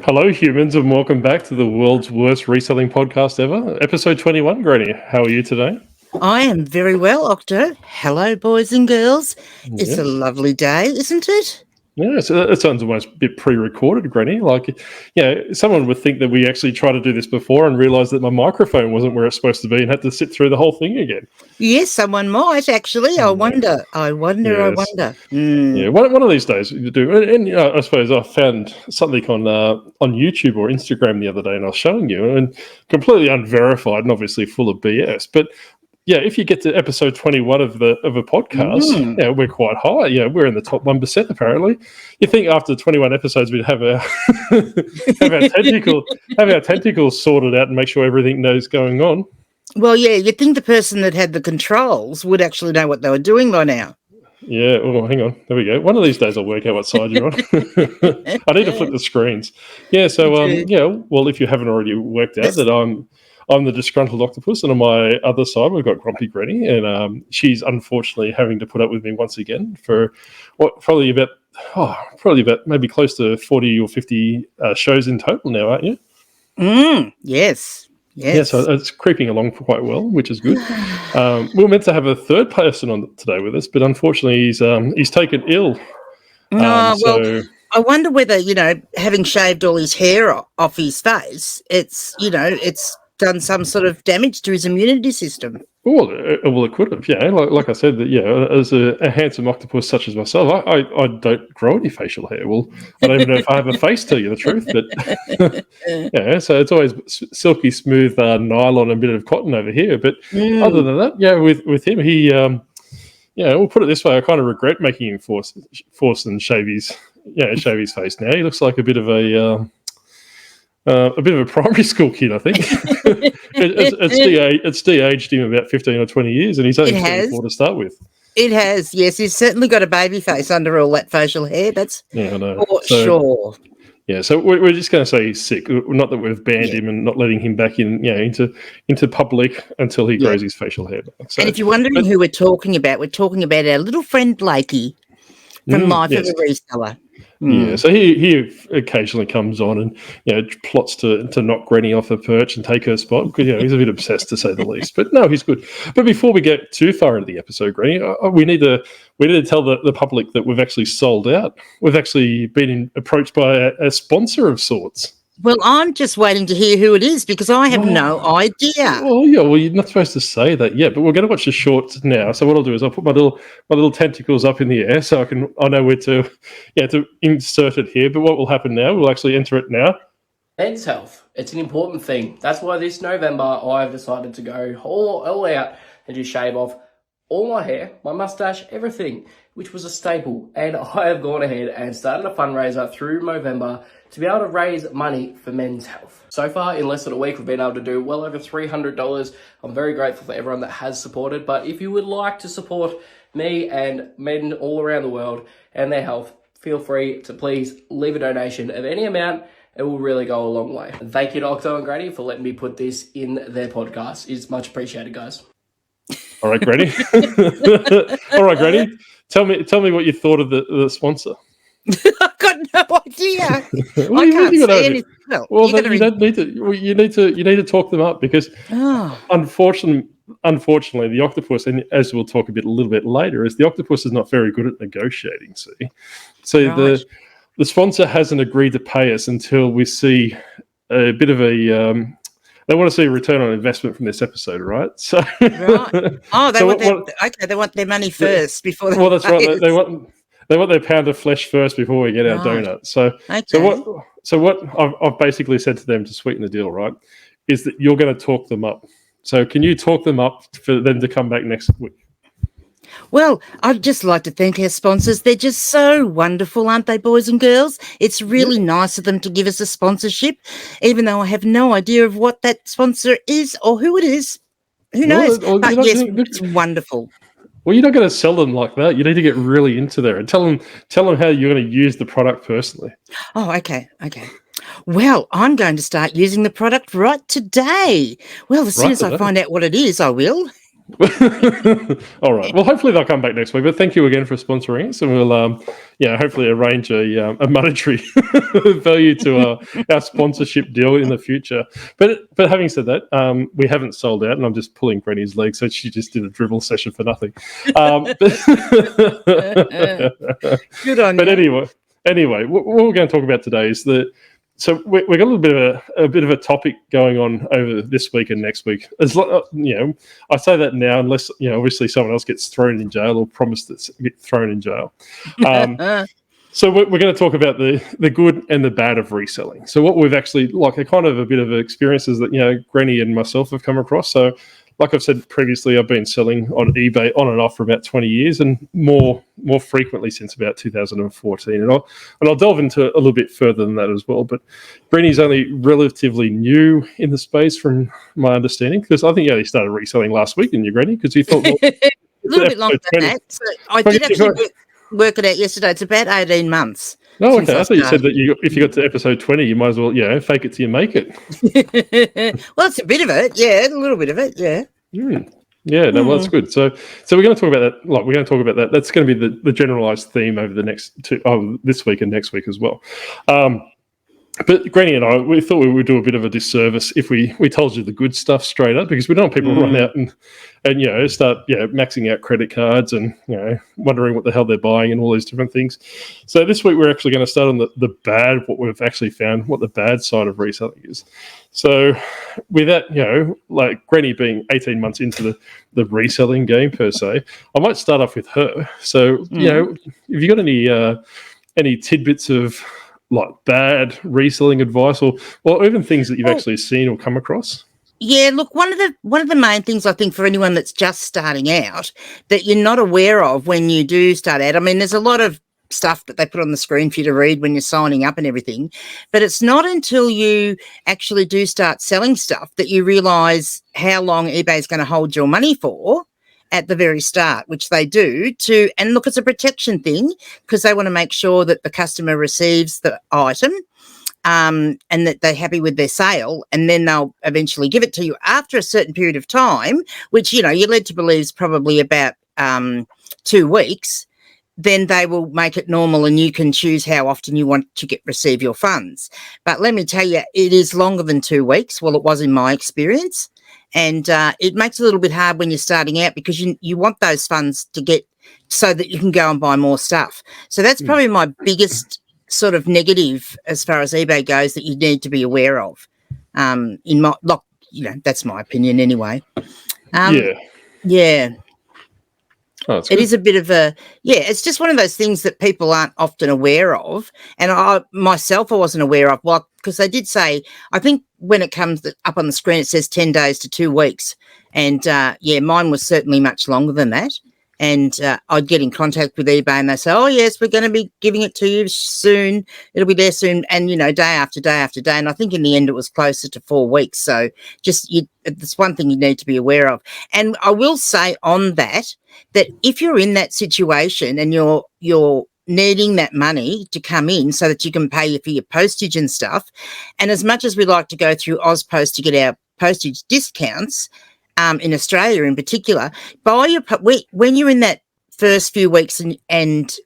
Hello, humans, and welcome back to the world's worst reselling podcast ever, episode 21. Granny, how are you today? I am very well, Octo. Hello, boys and girls. It's a Yes. lovely day, isn't it? Yeah, so it sounds almost a bit pre-recorded, Granny. Like, someone would think that we actually tried to do this before and realised that my microphone wasn't where it's supposed to be and had to sit through the whole thing again. Yes, someone might actually. I wonder. Yes. Mm. Yeah, one of these days you do. And I suppose I found something on YouTube or Instagram the other day, and I was showing you, and completely unverified and obviously full of BS. But yeah, if you get to episode 21 of a podcast, we're quite high. Yeah, we're in the top 1% apparently. You think after 21 episodes we'd have our have our tentacles sorted out and make sure everything knows going on. Well, yeah, you'd think the person that had the controls would actually know what they were doing by now. Yeah, oh, hang on. There we go. One of these days I'll work out what side you're on. I need to flip the screens. Yeah, so well, if you haven't already worked out that I'm the Disgruntled Octopus, and on my other side we've got Grumpy Granny, and she's unfortunately having to put up with me once again for probably about maybe close to 40 or 50 shows in total now, aren't you? Yes. Yeah, so it's creeping along quite well, which is good. We were meant to have a third person on today with us, but unfortunately he's taken ill. Well, I wonder whether, having shaved all his hair off his face, it's done some sort of damage to his immunity system. Well, it could have, yeah. Like I said, that as a handsome octopus such as myself, I don't grow any facial hair. Well, I don't even know if I have a face, to tell you the truth. But yeah, so it's always silky smooth nylon and a bit of cotton over here. But other than that, yeah, with him, he, we'll put it this way: I kind of regret making him force and shave his face. Now he looks like a bit of a primary school kid, I think. It's de-aged him about 15 or 20 years, and he's only 24 to start with. It has, yes. He's certainly got a baby face under all that facial hair. That's I know. For sure. Yeah, so we're just going to say he's sick. Not that we've banned him and not letting him back in, into public until he grows his facial hair back. So, and if you're wondering who we're talking about our little friend Blakey from Life of a Reseller. Yeah, so he occasionally comes on and plots to knock Granny off her perch and take her spot because he's a bit obsessed, to say the least. But no, he's good. But before we get too far into the episode, Granny, we need to tell the public that we've actually sold out. We've actually been approached by a sponsor of sorts. Well, I'm just waiting to hear who it is because I have no idea. Well, you're not supposed to say that yet, but we're going to watch the shorts now. So what I'll do is I'll put my little tentacles up in the air so I know where to insert it here. But what will happen now? We'll actually enter it now. Men's health. It's an important thing. That's why this November I've decided to go all out and just shave off all my hair, my mustache, everything, which was a staple. And I have gone ahead and started a fundraiser through November to be able to raise money for men's health. So far, in less than a week, we've been able to do well over $300. I'm very grateful for everyone that has supported. But if you would like to support me and men all around the world and their health, feel free to please leave a donation of any amount. It will really go a long way. And thank you to Octo and Granny for letting me put this in their podcast. It's much appreciated, guys. All right, Granny. All right, Granny. Tell me what you thought of the sponsor. I've got no idea. Well, I can't say anything. You don't need to. Well, you need to talk them up because, unfortunately, the octopus, and as we'll talk a little bit later, is the octopus is not very good at negotiating. So right. the sponsor hasn't agreed to pay us until we see a bit of a. They want to see a return on investment from this episode, right? So, right. Oh, they want their money first before. That's right. They want their pound of flesh first before we get our donut. So what I've basically said to them to sweeten the deal, right, is that you're going to talk them up. So can you talk them up for them to come back next week? Well, I'd just like to thank our sponsors. They're just so wonderful, aren't they, boys and girls? It's really nice of them to give us a sponsorship, even though I have no idea of what that sponsor is or who it is. Who knows? But yes, it's wonderful. Well, you're not going to sell them like that. You need to get really into there and tell them how you're going to use the product personally. Oh, okay. Well, I'm going to start using the product right today. Well, as soon as I find out what it is, I will. All right. Well, hopefully they'll come back next week. But thank you again for sponsoring us, and we'll, hopefully arrange a monetary value to our sponsorship deal in the future. But having said that, we haven't sold out, and I'm just pulling Granny's leg, so she just did a dribble session for nothing. Good on but you. anyway, what we're going to talk about today is that. So we got a little bit of a bit of a topic going on over this week and next week. As I say that now, unless obviously someone else gets thrown in jail or promised to get thrown in jail. So we're going to talk about the good and the bad of reselling. So what we've actually a kind of a bit of experiences that Granny and myself have come across. So. Like I've said previously, I've been selling on eBay on and off for about 20 years, and more frequently since about 2014. And I'll delve into a little bit further than that as well. But Granny's only relatively new in the space, from my understanding, because I think you only started reselling last week, didn't you, Granny? Because you thought a little bit longer than that. So I did actually work it out yesterday. It's about 18 months. Oh, okay. I thought you said that if you got to episode 20, you might as well, fake it till you make it. Well, it's a bit of it, yeah, a little bit of it, yeah. Yeah, no, well, that's good. So we're going to talk about that. We're going to talk about that. That's going to be the generalized theme over the next this week and next week as well. But Granny and I, we thought we would do a bit of a disservice if we told you the good stuff straight up, because we don't want people to run out and start maxing out credit cards and wondering what the hell they're buying and all these different things. So this week we're actually going to start on the bad, what we've actually found, what the bad side of reselling is. So with that, Granny being 18 months into the reselling game per se, I might start off with her. So have you got any tidbits of bad reselling advice or even things that you've actually seen or come across? Yeah, look, one of the main things I think for anyone that's just starting out that you're not aware of when you do start out, I mean, there's a lot of stuff that they put on the screen for you to read when you're signing up and everything, but it's not until you actually do start selling stuff that you realise how long eBay is going to hold your money for at the very start, which they do and look, it's a protection thing because they want to make sure that the customer receives the item and that they're happy with their sale, and then they'll eventually give it to you after a certain period of time, which, you're led to believe is probably about 2 weeks. Then they will make it normal and you can choose how often you want to receive your funds. But let me tell you, it is longer than 2 weeks. Well, it was in my experience. And it makes it a little bit hard when you're starting out because you want those funds to get so that you can go and buy more stuff. So that's probably my biggest sort of negative as far as eBay goes that you need to be aware of. That's my opinion anyway. Yeah. Oh, it is a bit of it's just one of those things that people aren't often aware of. And I wasn't aware of, because they did say, I think when it comes up on the screen, it says 10 days to 2 weeks. And mine was certainly much longer than that. And I'd get in contact with eBay and they say, oh, yes, we're going to be giving it to you soon. It'll be there soon. And, day after day after day. And I think in the end it was closer to 4 weeks. So that's one thing you need to be aware of. And I will say on that if you're in that situation and you're needing that money to come in so that you can pay for your postage and stuff, and as much as we like to go through AusPost to get our postage discounts, in Australia in particular, when you're in that first few weeks and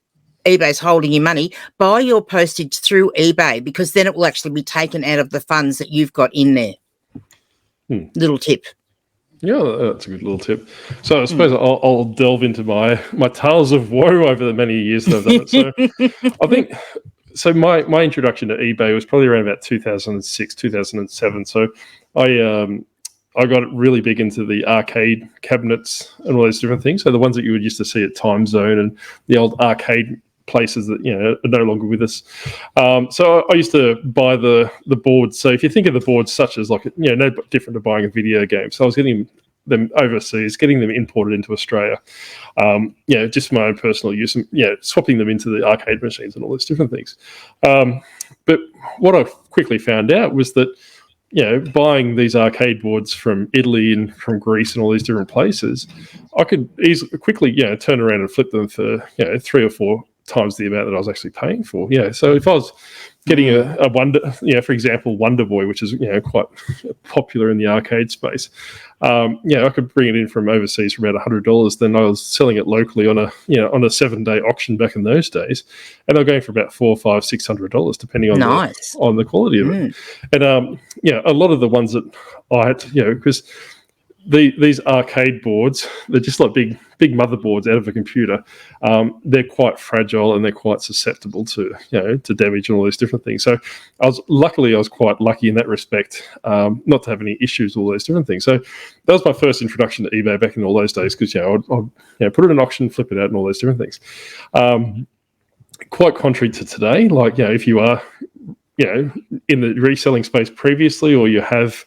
eBay's holding your money, buy your postage through eBay because then it will actually be taken out of the funds that you've got in there. Little tip. Yeah, that's a good little tip. So I suppose I'll delve into my tales of woe over the many years that I've done it. So I think my introduction to eBay was probably around about 2006, 2007. So I got really big into the arcade cabinets and all those different things. So the ones that you would used to see at Time Zone and the old arcade places that are no longer with us. So I used to buy the boards. So if you think of the boards such as no different to buying a video game. So I was getting them overseas, getting them imported into Australia. Just for my own personal use, and swapping them into the arcade machines and all those different things. But what I quickly found out was that buying these arcade boards from Italy and from Greece and all these different places, I could quickly turn around and flip them for 3 or 4 times the amount that I was actually paying for. So if I was getting a Wonder, for example, Wonder Boy, which is quite popular in the arcade space. I could bring it in from overseas for about $100. Then I was selling it locally on a 7-day auction back in those days, and they're going for about $400, $500, $600 depending on on the quality of it. And a lot of the ones that I had, because these arcade boards, they're just like big motherboards out of a computer. They're quite fragile and they're quite susceptible to to damage and all these different things. So I was quite lucky in that respect, not to have any issues, all those different things. So that was my first introduction to eBay back in all those days, because I'd put it in auction, flip it out, and all those different things. Quite contrary to today, like if you are in the reselling space previously, or you have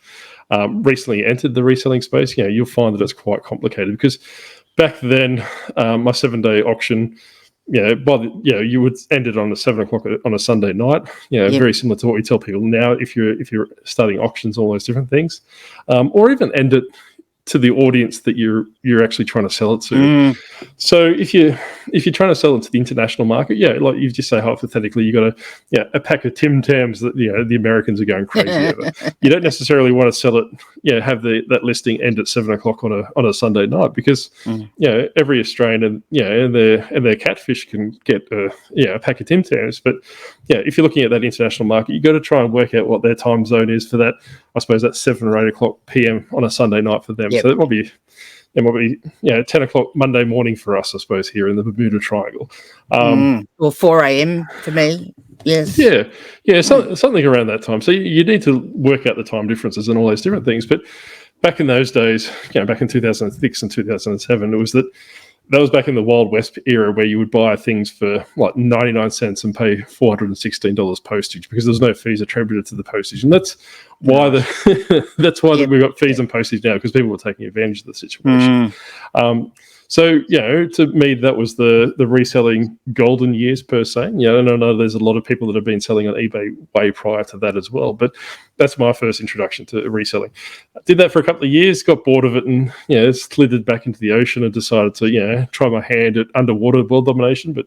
recently entered the reselling space, you'll find that it's quite complicated, because back then, my 7-day auction, you would end it on a 7 o'clock on a Sunday night. Very similar to what we tell people now. If you're starting auctions, all those different things, or even end it to the audience that you're actually trying to sell it to. So if you're trying to sell it to the international market, like you just say hypothetically, you got a pack of Tim Tams that the Americans are going crazy over. You don't necessarily want to sell it, have that listing end at 7 o'clock on a Sunday night, because every Australian and their catfish can get a pack of Tim Tams. But if you're looking at that international market, you got to try and work out what their time zone is for that. I suppose that's 7 or 8 o'clock PM on a Sunday night for them. So it might be 10 o'clock Monday morning for us, I suppose, here in the Bermuda Triangle. Or 4 a.m. for me. Yes. Something around that time. So you need to work out the time differences and all those different things. But back in those days, back in 2006 and 2007, it was that was back in the Wild West era, where you would buy things for like 99 cents and pay $416 postage, because there's no fees attributed to the postage. And that's why we've got fees and postage now, because people were taking advantage of the situation. So, to me, that was the reselling golden years per se. And I know there's a lot of people that have been selling on eBay way prior to that as well. But that's my first introduction to reselling. I did that for a couple of years, got bored of it, and slithered back into the ocean and decided to try my hand at underwater world domination. But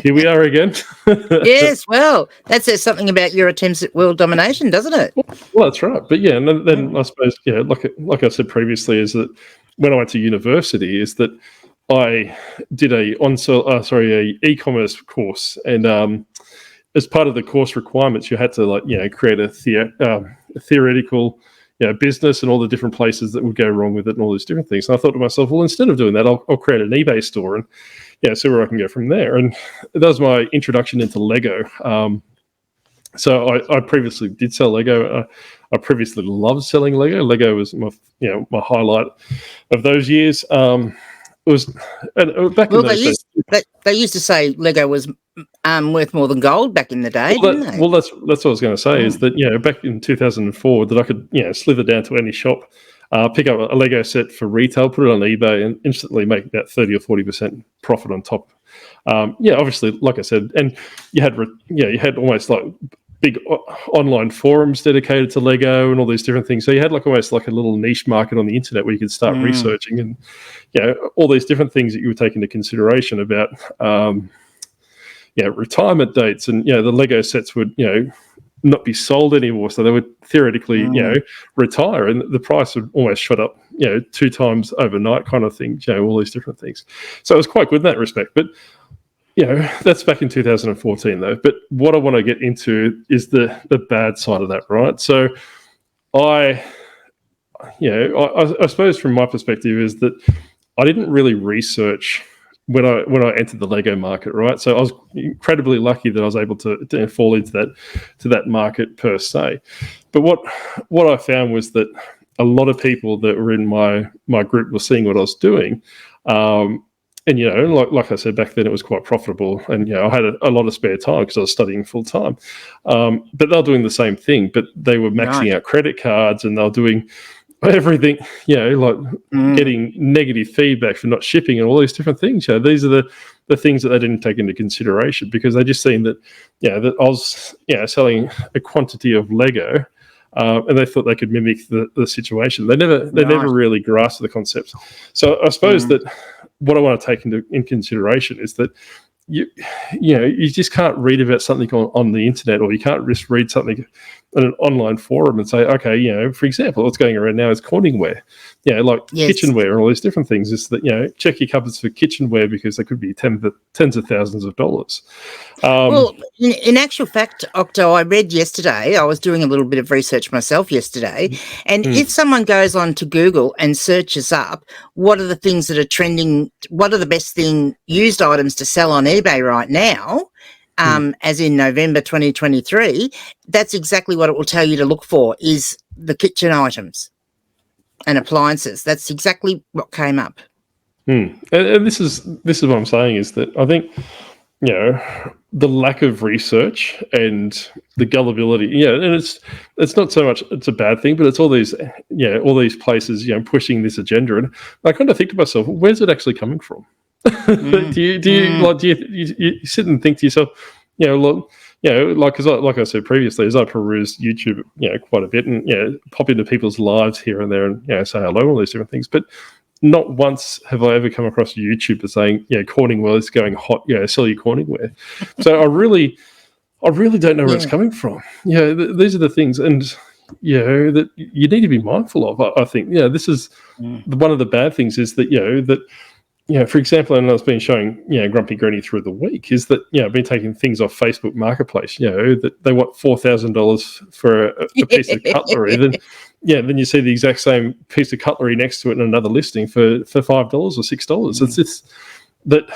here we are again. Yes, well, that says something about your attempts at world domination, doesn't it? Well, that's right. But and then I suppose like I said previously, is that when I went to university, is that I did a e-commerce course, and as part of the course requirements, you had to create a theoretical business and all the different places that would go wrong with it and all these different things. And I thought to myself, well, instead of doing that, I'll create an eBay store and see where I can go from there. And that was my introduction into Lego. So I previously did sell Lego. I previously loved selling Lego. Lego was my highlight of those years. It was back in those days. They used to say Lego was worth more than gold back in the day, didn't they? Well, that's what I was going to say. Is that back in 2004 that I could slither down to any shop, pick up a Lego set for retail, put it on eBay, and instantly make about 30 or 40% profit on top. Obviously, like I said, and you had almost like big online forums dedicated to Lego and all these different things. So you had almost like a little niche market on the internet where you could start researching, and all these different things that you would take into consideration about retirement dates, and the Lego sets would not be sold anymore, so they would theoretically retire, and the price would almost shot up 2 times overnight, kind of thing. All these different things. So it was quite good in that respect. But that's back in 2014 though. But what I want to get into is the bad side of that, right? So I suppose from my perspective is that I didn't really research when I entered the Lego market, right? So I was incredibly lucky that I was able to fall into that market per se. But what I found was that a lot of people that were in my group were seeing what I was doing. And, like I said, back then it was quite profitable, and, I had a lot of spare time because I was studying full time. But they were doing the same thing, but they were maxing out credit cards, and they were doing everything, getting negative feedback for not shipping and all these different things. These are the things that they didn't take into consideration, because they just seen that, that I was, selling a quantity of Lego. And they thought they could mimic the situation. They never really grasped the concepts. So I suppose that what I want to take in consideration is that you just can't read about something on the internet, or you can't just read something on an online forum and say, okay, for example, what's going around now is corningware, like kitchenware and all these different things. Is that, check your cupboards for kitchenware, because they could be tens of thousands of dollars. Well, in actual fact, Octo, I read yesterday, I was doing a little bit of research myself yesterday, and if someone goes on to Google and searches up what are the things that are trending, what are the best used items to sell on eBay right now, as in November 2023, that's exactly what it will tell you to look for, is the kitchen items and appliances. That's exactly what came up. And this is what I'm saying, is that I think, the lack of research and the gullibility, and it's not so much it's a bad thing, but it's all these places, pushing this agenda. And I kind of think to myself, where's it actually coming from? Do you sit and think to yourself, like I said previously, as I peruse YouTube, quite a bit, and pop into people's lives here and there, and say hello, all these different things, but not once have I ever come across a YouTuber saying, Corningware is going hot, sell your Corningware. So I really don't know where it's coming from. These are the things, and that you need to be mindful of. I think, this is one of the bad things, is that, for example, and I've been showing, Grumpy Granny through the week, is that, I've been taking things off Facebook Marketplace, that they want $4,000 for a piece of cutlery. Then you see the exact same piece of cutlery next to it in another listing for $5 or $6. It's just that,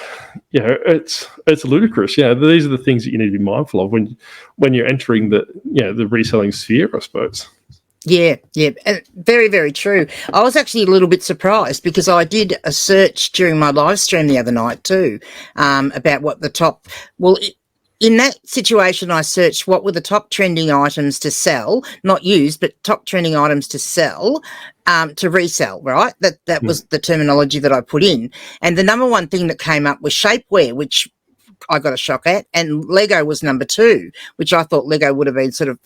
it's ludicrous. These are the things that you need to be mindful of when you're entering the reselling sphere, I suppose. Yeah, very, very true. I was actually a little bit surprised, because I did a search during my live stream the other night too, about what the top, in that situation, I searched what were the top trending items to sell, not used, but top trending items to sell, to resell, right? That was the terminology that I put in. And the number one thing that came up was shapewear, which I got a shock at, and Lego was number 2, which I thought Lego would have been sort of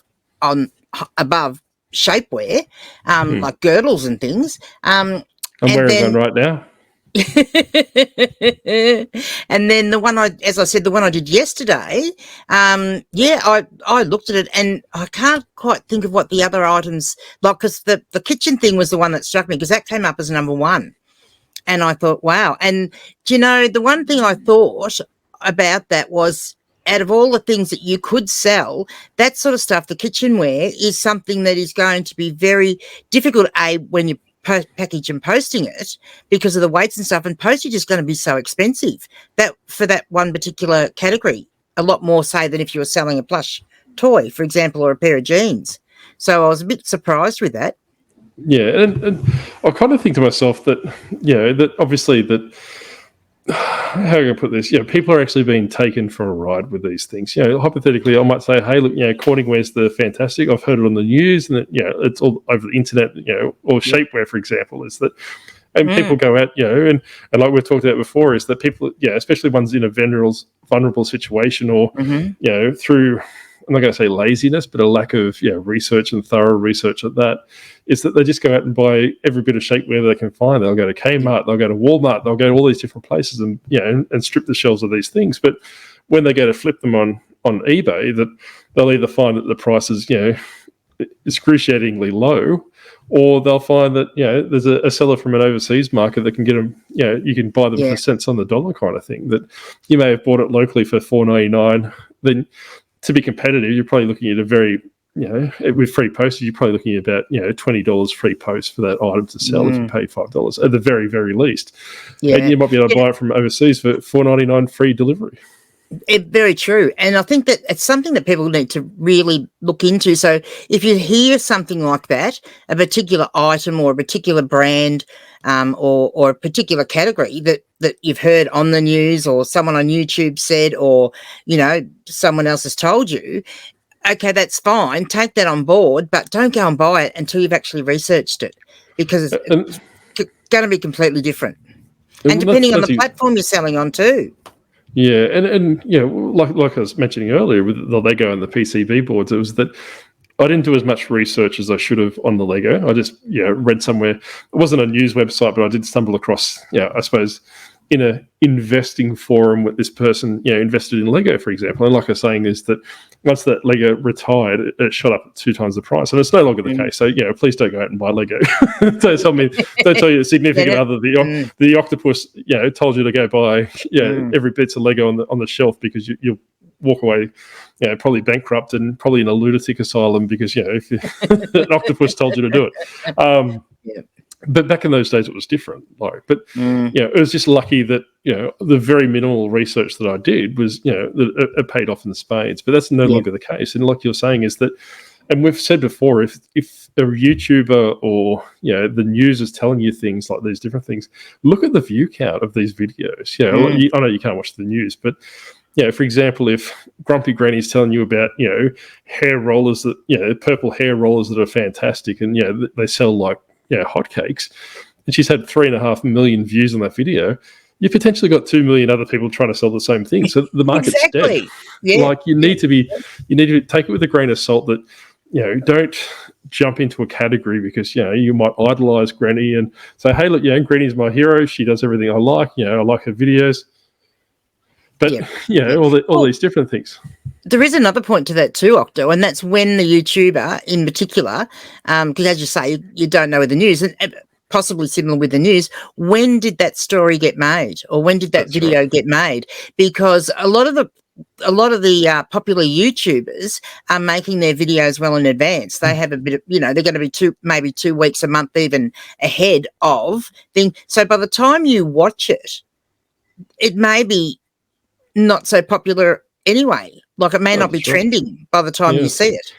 above shapewear, like girdles and things. I'm wearing one right now. And then the one I did yesterday, I looked at it and I can't quite think of what the other items, like, because the kitchen thing was the one that struck me, because that came up as number 1. And I thought, wow. And, the one thing I thought about that was, out of all the things that you could sell, that sort of stuff, the kitchenware, is something that is going to be very difficult, when you package and posting it, because of the weights and stuff, and postage is going to be so expensive that for that one particular category, a lot more, say, than if you were selling a plush toy, for example, or a pair of jeans. So I was a bit surprised with that. And I kind of think to myself that, that obviously that, how can I put this? People are actually being taken for a ride with these things. Hypothetically, I might say, hey, look, Corningware's the fantastic. I've heard it on the news, and that, it's all over the internet, or shapewear, for example, is that, and people go out, and like we've talked about before, is that people, especially ones in a vulnerable situation, or, through, I'm not going to say laziness, but a lack of research and thorough research at that, is that they just go out and buy every bit of shapewear they can find. They'll go to Kmart, they'll go to Walmart, they'll go to all these different places and and strip the shelves of these things. But when they go to flip them on eBay, that they'll either find that the price is excruciatingly low, or they'll find that there's a seller from an overseas market that can get them. You can buy them for cents on the dollar kind of thing. That you may have bought it locally for $4.99. Then, to be competitive, you're probably looking at a very, with free postage, you're probably looking at about, $20 free post for that item to sell if you pay $5 at the very, very least. Yeah. And you might be able to buy it from overseas for $4.99 free delivery. Very true. And I think that it's something that people need to really look into. So if you hear something like that, a particular item or a particular brand, or a particular category that you've heard on the news, or someone on YouTube said, or, someone else has told you, okay, that's fine. Take that on board, but don't go and buy it until you've actually researched it, because it's going to be completely different. And depending on the platform you're selling on too. Yeah, and like I was mentioning earlier with the Lego and the PCB boards, it was that I didn't do as much research as I should have on the Lego. I just read somewhere. It wasn't a news website, but I did stumble across I suppose in a investing forum with this person, invested in Lego, for example. And like I was saying, is that once that Lego retired, it shot up 2 times the price, and it's no longer the case. So please don't go out and buy Lego. Don't tell your significant other the octopus told you to go buy every bit of Lego on the shelf, because you'll walk away probably bankrupt and probably in a lunatic asylum, because if an octopus told you to do it. But back in those days, it was different. It was just lucky that the very minimal research that I did was it paid off in spades. But that's no longer the case. And like you're saying, is that, and we've said before, if a YouTuber or the news is telling you things like these different things, look at the view count of these videos. I know you can't watch the news, but for example, if Grumpy Granny's telling you about hair rollers that purple hair rollers that are fantastic, and they sell like hotcakes, and she's had 3.5 million views on that video, you've potentially got 2 million other people trying to sell the same thing. So the market's dead. Like you need to take it with a grain of salt, that don't jump into a category because you might idolize Granny and say, hey, look, Granny's my hero, she does everything I like, I like her videos. But all these different things. There is another point to that too, Octo, and that's when the YouTuber in particular, because as you say, you don't know with the news, and possibly similar with the news, when did that story get made, or when did that video get made? Because a lot of the popular YouTubers are making their videos well in advance. They have a bit of, they're going to be maybe 2 weeks, a month, even ahead of thing. So by the time you watch it, it may be not so popular anyway. Like it may not be trending by the time you see it.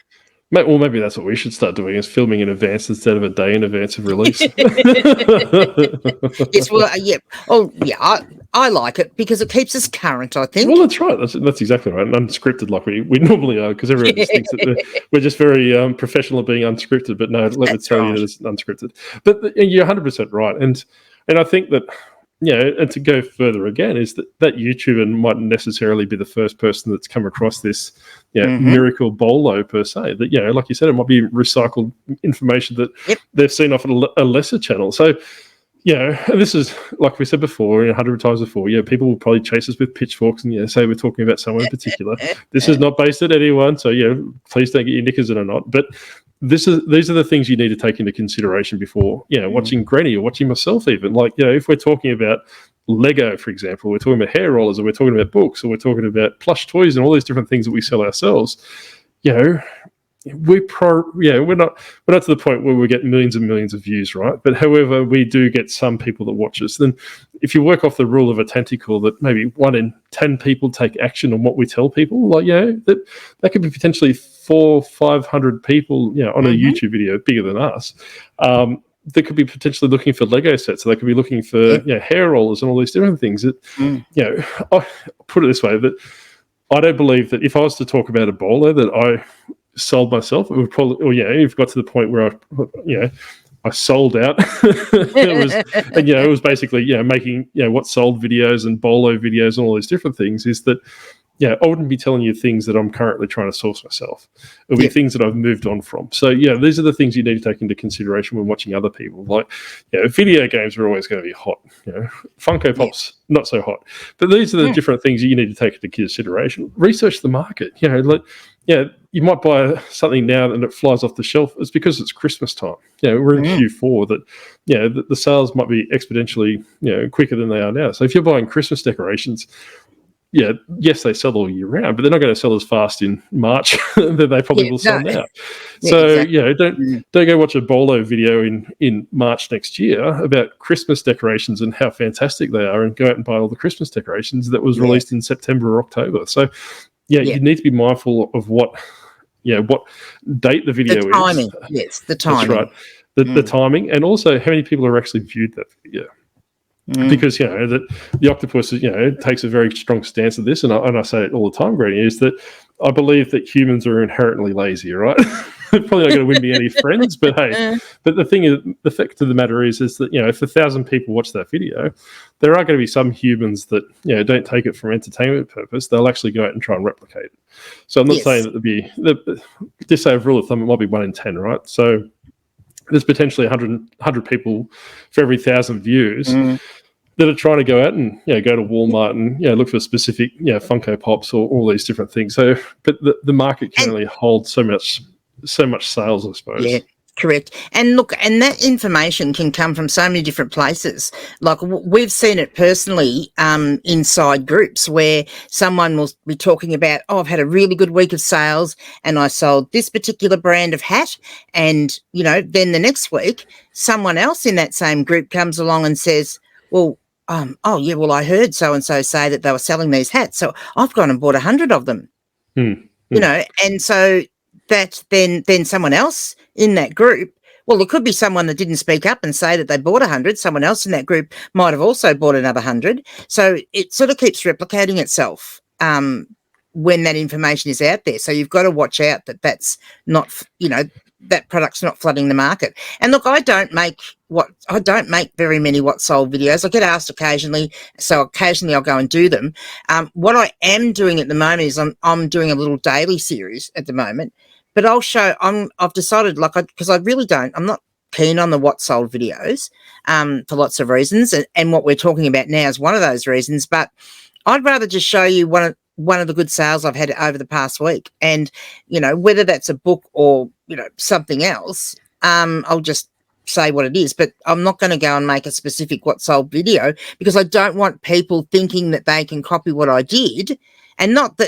Well, maybe that's what we should start doing, is filming in advance instead of a day in advance of release. Yes, well, Oh, yeah, I like it because it keeps us current, I think. Well, that's right. That's exactly right. And unscripted, like we normally are, because everyone just thinks that we're just very professional at being unscripted. But no, let me tell you that it's unscripted. But you're 100% right. And I think that, and to go further again, is that YouTuber mightn't necessarily be the first person that's come across this miracle bolo per se. That, like you said, it might be recycled information that they've seen off a lesser channel. So, and this is, like we said before, 100 times before, people will probably chase us with pitchforks and say we're talking about someone in particular. This is not based at anyone, so please don't get your knickers in a knot. But these are the things you need to take into consideration before, watching Granny or watching myself even. Like, if we're talking about Lego, for example, we're talking about hair rollers, or we're talking about books, or we're talking about plush toys and all these different things that we sell ourselves, we're not to the point where we get millions and millions of views, right? But however, we do get some people that watch us. Then if you work off the rule of a tentacle, that maybe 1 in 10 people take action on what we tell people, like, that could be potentially 400-500 people, on a YouTube video bigger than us. They could be potentially looking for Lego sets, so they could be looking for hair rollers and all these different things. I put it this way, that I don't believe that if I was to talk about a bowler that I sold myself, it would probably, you've got to the point where I sold out. It was basically making what sold videos and bolo videos and all these different things, is that I wouldn't be telling you things that I'm currently trying to source myself. It'll be things that I've moved on from. So, these are the things you need to take into consideration when watching other people. Like, video games are always going to be hot. Funko Pop's not so hot. But these are the different things that you need to take into consideration. Research the market. You might buy something now and it flies off the shelf. It's because it's Christmas time. We're in Q4, that, the sales might be exponentially, quicker than they are now. So if you're buying Christmas decorations, yes, they sell all year round, but they're not going to sell as fast in March that they probably will sell now. So, don't go watch a bolo video in March next year about Christmas decorations and how fantastic they are, and go out and buy all the Christmas decorations that was released in September or October. So, you need to be mindful of what date the video is. The timing, yes, the timing. That's right. The timing, and also how many people are actually viewed that video. Because the octopus takes a very strong stance of this, and I say it all the time, Granny, is that I believe that humans are inherently lazy, right? Probably not going to win me any friends, but hey, but the thing is, the fact of the matter is that if 1,000 people watch that video, there are going to be some humans that don't take it for entertainment purpose. They'll actually go out and try and replicate it. So I'm not saying that there'd be, just say a rule of thumb, it might be 1 in 10, right? So there's potentially 100 people for every 1,000 views. that are trying to go out and go to Walmart and look for specific Funko Pops or all these different things. So, but the market can only hold so much sales, I suppose. Yeah. Correct. And look, and that information can come from so many different places. Like we've seen it personally inside groups where someone will be talking about, I've had a really good week of sales and I sold this particular brand of hat. And, then the next week, someone else in that same group comes along and says, well, I heard so-and-so say that they were selling these hats. So I've gone and bought 100 of them, and so that then someone else in that group, well, it could be someone that didn't speak up and say that they bought 100. Someone else in that group might have also bought another 100. So it sort of keeps replicating itself when that information is out there. So you've got to watch out that that's not, that product's not flooding the market. And look, I don't make very many what sold videos. I get asked occasionally, so occasionally I'll go and do them. What I am doing at the moment is I'm doing a little daily series at the moment. But I'll show, I've decided, because I'm not keen on the what sold videos for lots of reasons. And what we're talking about now is one of those reasons. But I'd rather just show you one of the good sales I've had over the past week. And, whether that's a book or, something else, I'll just say what it is. But I'm not going to go and make a specific what sold video because I don't want people thinking that they can copy what I did and not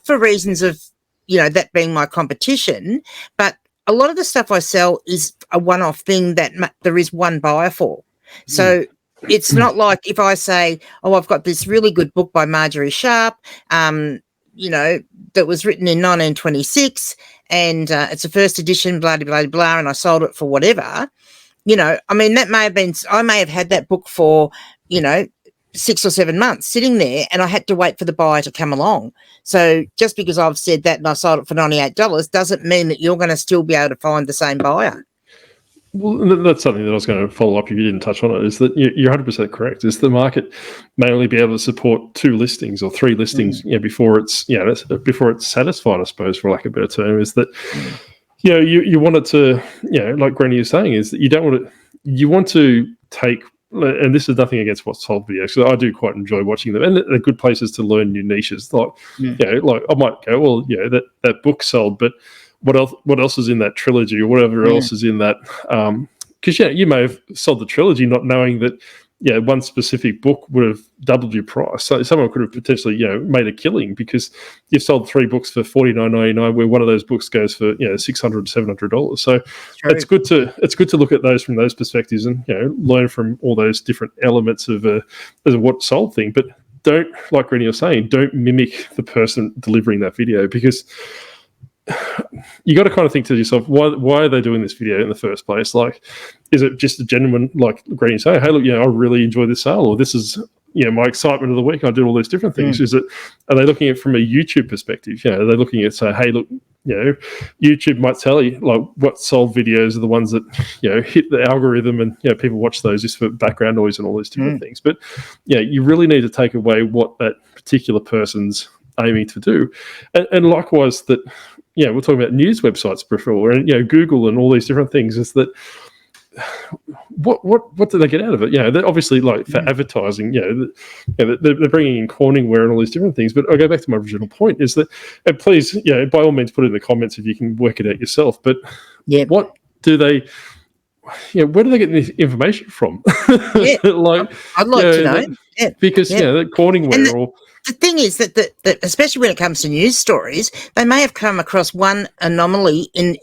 for reasons of, that being my competition, but a lot of the stuff I sell is a one-off thing that there is one buyer for. So it's not like if I say, I've got this really good book by Marjorie Sharp, that was written in 1926 and it's a first edition, blah, blah, blah, blah, and I sold it for whatever. I may have had that book for, 6 or 7 months sitting there and I had to wait for the buyer to come along. So just because I've said that and I sold it for $98 doesn't mean that you're going to still be able to find the same buyer. Well, that's something that I was going to follow up if you didn't touch on it, is that you're 100% correct, is the market may only be able to support 2 listings or 3 listings before it's satisfied, I suppose, for lack of a better term, is that you want it to, like Granny is saying, is that you want to take, and this is nothing against what's sold videos, because I do quite enjoy watching them, and they're good places to learn new niches. Like, like I might go, well, that book sold, but what else is in that trilogy or whatever else is in that? Because you may have sold the trilogy not knowing that one specific book would have doubled your price. So someone could have potentially made a killing because you've sold 3 books for $49.99, where one of those books goes for $600, $700. So it's good to look at those from those perspectives and learn from all those different elements of a what sold thing. But don't, like Granny was saying, don't mimic the person delivering that video, because you got to kind of think to yourself, why are they doing this video in the first place? Like, is it just a genuine, like Granny say, hey, look, I really enjoyed this sale, or this is, my excitement of the week, I did all these different things. Are they looking at it from a YouTube perspective? Are they looking at, say, hey, look, YouTube might tell you, like, what sold videos are the ones that, hit the algorithm and, people watch those just for background noise and all these different things. But, you really need to take away what that particular person's aiming to do. And likewise that, we're talking about news websites before, and Google and all these different things. Is that what do they get out of it? They're obviously, like, for advertising. They're bringing in Corningware and all these different things. But I go back to my original point: is that, and please, by all means, put it in the comments if you can work it out yourself. But what do they? Where do they get this information from? I'd like to know. Because the Corningware the thing is that especially when it comes to news stories, they may have come across one anomaly in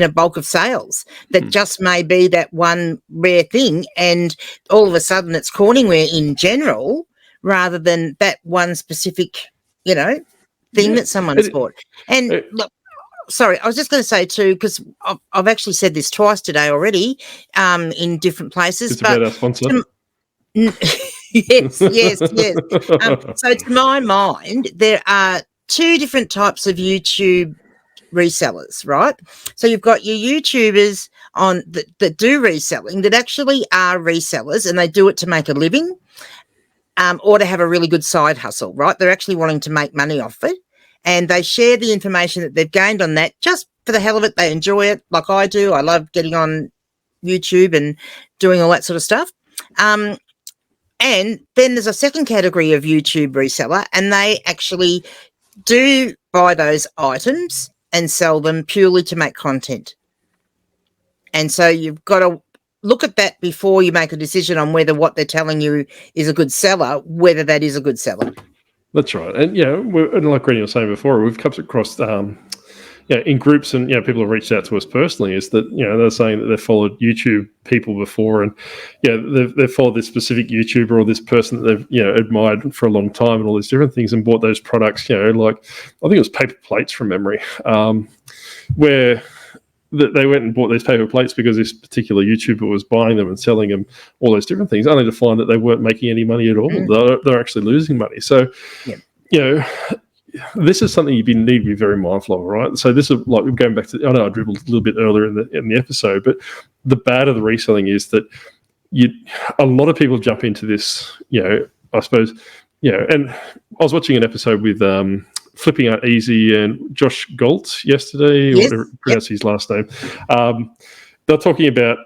a bulk of sales that just may be that one rare thing, and all of a sudden it's Corningware in general rather than that one specific, thing that someone's bought. And look, sorry, I was just going to say too, because I've actually said this twice today already, in different places. It's about our sponsor. Yes. So to my mind, there are 2 different types of YouTube resellers, right? So you've got your YouTubers that do reselling, that actually are resellers, and they do it to make a living, or to have a really good side hustle, right? They're actually wanting to make money off it, and they share the information that they've gained on that just for the hell of it. They enjoy it, like I do. I love getting on YouTube and doing all that sort of stuff. And then there's a second category of YouTube reseller, and they actually do buy those items and sell them purely to make content. And so you've got to look at that before you make a decision on whether what they're telling you is a good seller, whether that is a good seller. That's right. And, and like Granny was saying before, we've come across in groups, and people have reached out to us personally, is that they're saying that they've followed YouTube people before, and they've followed this specific YouTuber or this person that they've admired for a long time and all these different things, and bought those products. Like I think it was paper plates from memory, where they went and bought these paper plates because this particular YouTuber was buying them and selling them, all those different things, only to find that they weren't making any money at all. They're actually losing money. So this is something you need to be very mindful of, right? So this is like going back to, I know I dribbled a little bit earlier in the episode, but the bad of the reselling is that a lot of people jump into this, I suppose, and I was watching an episode with Flipping Out Easy and Josh Galt yesterday, or whatever pronounce his last name. They're talking about,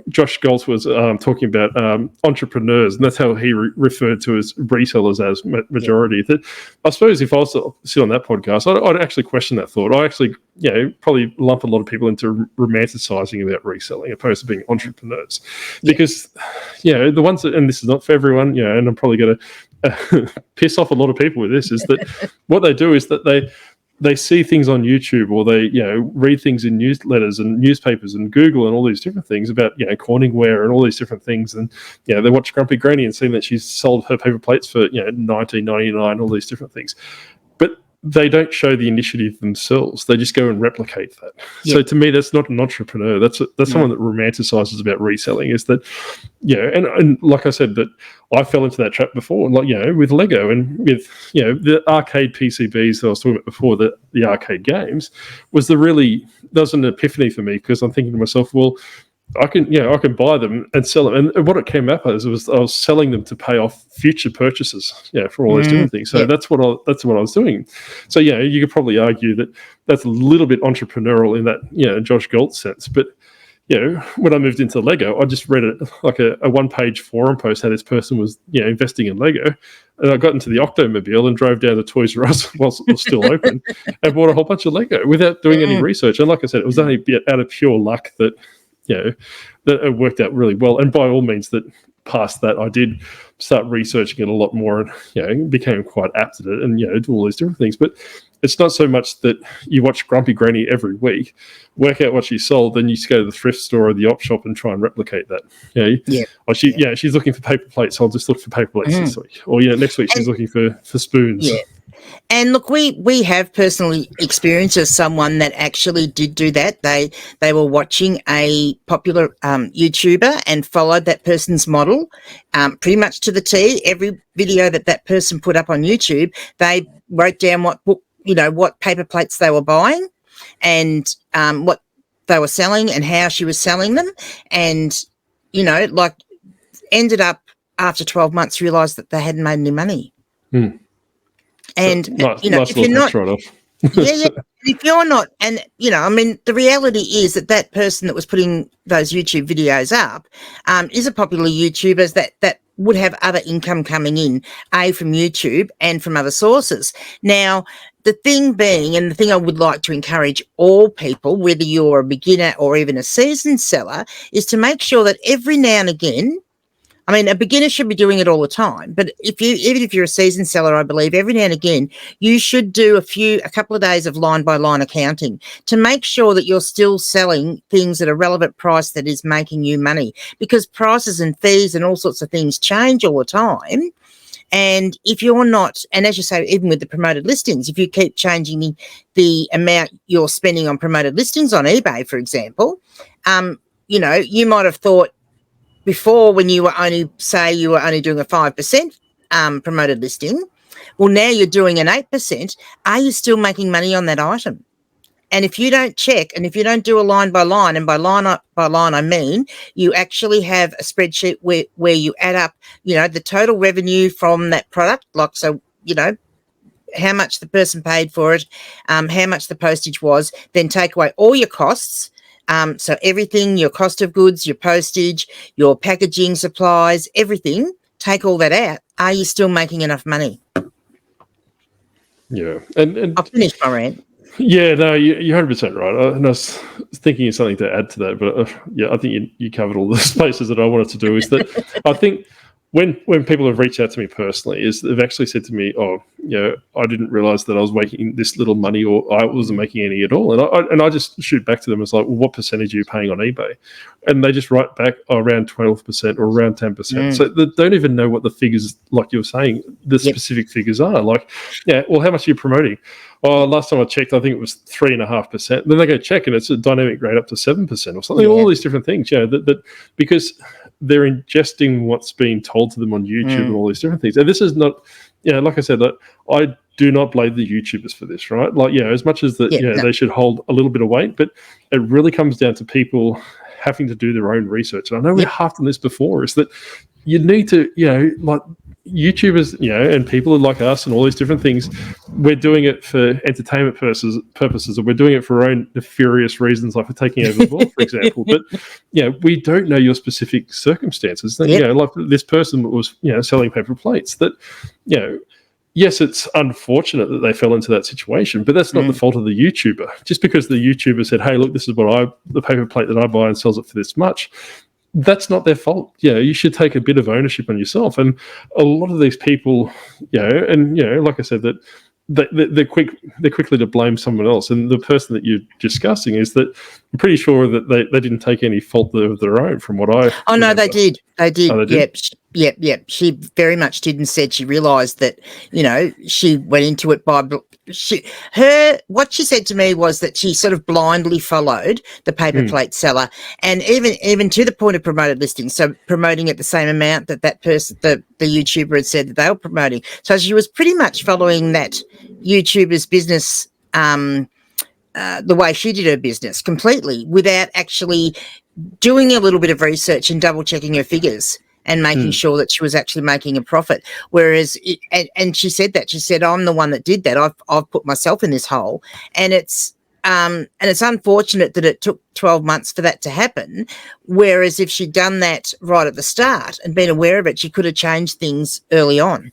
Josh Galt was talking about entrepreneurs, and that's how he referred to as resellers as majority. That I suppose if I was to sit on that podcast, I'd actually question that thought. I actually, probably lump a lot of people into romanticizing about reselling opposed to being entrepreneurs, because, the ones that, and this is not for everyone, and I'm probably going to piss off a lot of people with this, is that what they do is that they see things on YouTube, or they, read things in newsletters and newspapers and Google and all these different things about, Corningware and all these different things. And, they watch Grumpy Granny and see that she's sold her paper plates for, $19.99, all these different things. But they don't show the initiative themselves. They just go and replicate that. Yep. So to me, that's not an entrepreneur. That's someone that romanticizes about reselling, is that, and like I said, that I fell into that trap before, like, with Lego and with, the arcade PCBs that I was talking about before, the arcade games, that was an epiphany for me, because I'm thinking to myself, well, I can buy them and sell them. And what it came up as was I was selling them to pay off future purchases, for all those different things. So that's what I was doing. So, you could probably argue that that's a little bit entrepreneurial in that, Josh Galt sense. But, when I moved into Lego, I just read it like a one-page forum post how this person was, investing in Lego. And I got into the Octomobile and drove down to Toys R Us whilst it was still open and bought a whole bunch of Lego without doing any research. And like I said, it was only out of pure luck that, that it worked out really well. And by all means, that past that, I did start researching it a lot more, and became quite apt at it, and do all these different things. But it's not so much that you watch Grumpy Granny every week, work out what she sold, then you just go to the thrift store or the op shop and try and replicate that. Or she's looking for paper plates, so I'll just look for paper plates this week. Or next week she's looking for spoons. Yeah. And look, we have personally experienced as someone that actually did do that. They were watching a popular YouTuber and followed that person's model pretty much to the T. Every video that person put up on YouTube, they wrote down what paper plates they were buying, and what they were selling and how she was selling them, and ended up after 12 months realised that they hadn't made any money. And nice if you're not, if you're not, and the reality is that person that was putting those YouTube videos up is a popular YouTuber that would have other income coming in, from YouTube and from other sources. Now, the thing being, and the thing I would like to encourage all people, whether you're a beginner or even a seasoned seller, is to make sure that every now and again, a beginner should be doing it all the time, but even if you're a seasoned seller, I believe every now and again you should do a couple of days of line-by-line accounting to make sure that you're still selling things at a relevant price that is making you money, because prices and fees and all sorts of things change all the time. And if you're not, and as you say, even with the promoted listings, if you keep changing the amount you're spending on promoted listings on eBay, for example, you might have thought, before, when you were only doing a 5% promoted listing, well, now you're doing an 8%. Are you still making money on that item? And if you don't check, and if you don't do a line by line, and by line I mean you actually have a spreadsheet where you add up, the total revenue from that product, how much the person paid for it, how much the postage was, then take away all your costs. So everything, your cost of goods, your postage, your packaging supplies, everything, take all that out, are you still making enough money? Yeah, and I'll finish my rant. Yeah, no, you're 100% right. And I was thinking of something to add to that, but yeah, I think you covered all the spaces that I wanted to do. Is that I think when people have reached out to me personally, is they've actually said to me, "Oh, I didn't realize that I was making this little money, or I wasn't making any at all." And I just shoot back to them as like, "Well, what percentage are you paying on eBay?" And they just write back, around 12% or around 10%. So they don't even know what the figures, like you were saying, the specific figures are. Like, well, how much are you promoting? Oh, last time I checked, I think it was 3.5%. Then they go check, and it's a dynamic rate up to 7% or something. All these different things, that because they're ingesting what's being told to them on YouTube and all these different things. And this is not, like I said, that I do not blame the YouTubers for this, right? Like, as much as that, they should hold a little bit of weight, but it really comes down to people having to do their own research. And I know we harped on this before, is that you need to, like YouTubers, and people like us and all these different things, we're doing it for entertainment purposes, or we're doing it for our own nefarious reasons, like for taking over the world, for example. But, we don't know your specific circumstances. Like this person was, selling paper plates that, yes, it's unfortunate that they fell into that situation, but that's not the fault of the YouTuber. Just because the YouTuber said, "Hey, look, this is what the paper plate that I buy and sells it for this much," that's not their fault. You should take a bit of ownership on yourself. And a lot of these people, like I said, that they're quickly to blame someone else. And the person that you're discussing is that I'm pretty sure that they didn't take any fault of their own, from what I Oh, no, they did. They did. Oh, they did? Yep. She very much did, and said she realised that, she went into it by what she said to me was that she sort of blindly followed the paper plate seller, and even to the point of promoted listings, so promoting at the same amount that person, the YouTuber, had said that they were promoting. So she was pretty much following that YouTuber's business, the way she did her business, completely, without actually doing a little bit of research and double checking her figures and making sure that she was actually making a profit. Whereas, and she said that, she said, "I'm the one that did that. I've put myself in this hole." And it's unfortunate that it took 12 months for that to happen. Whereas if she'd done that right at the start and been aware of it, she could have changed things early on.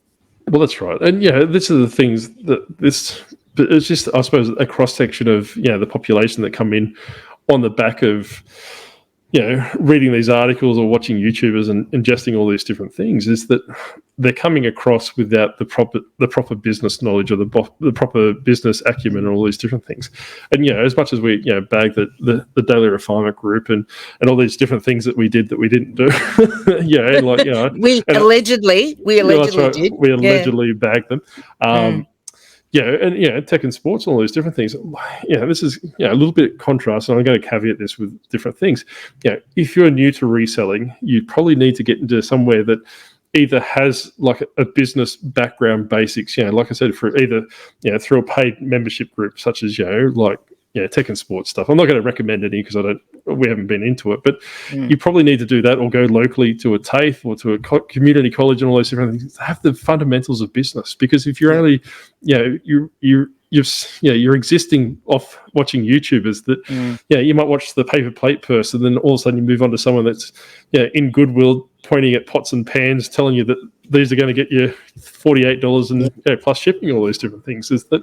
Well, that's right. And this is the things that it's just, I suppose, a cross section of, the population that come in on the back of, reading these articles or watching YouTubers and ingesting all these different things, is that they're coming across without the proper business knowledge or the proper business acumen and all these different things. And as much as we bag the daily refinement group and all these different things that we did that we didn't do, we allegedly did. We allegedly bagged them. Tech and sports and all these different things. This is a little bit of contrast, and I'm going to caveat this with different things. If you're new to reselling, you probably need to get into somewhere that either has like a business background basics. Like I said, for either through a paid membership group such as tech and sports stuff. I'm not going to recommend any because we haven't been into it, but you probably need to do that, or go locally to a TAFE or to a community college and all those different things. Have the fundamentals of business, because if you're only, you're existing off watching YouTubers that, you might watch the paper plate person, then all of a sudden you move on to someone that's, in Goodwill pointing at pots and pans, telling you that these are going to get you $48 and plus shipping, all those different things. Is that,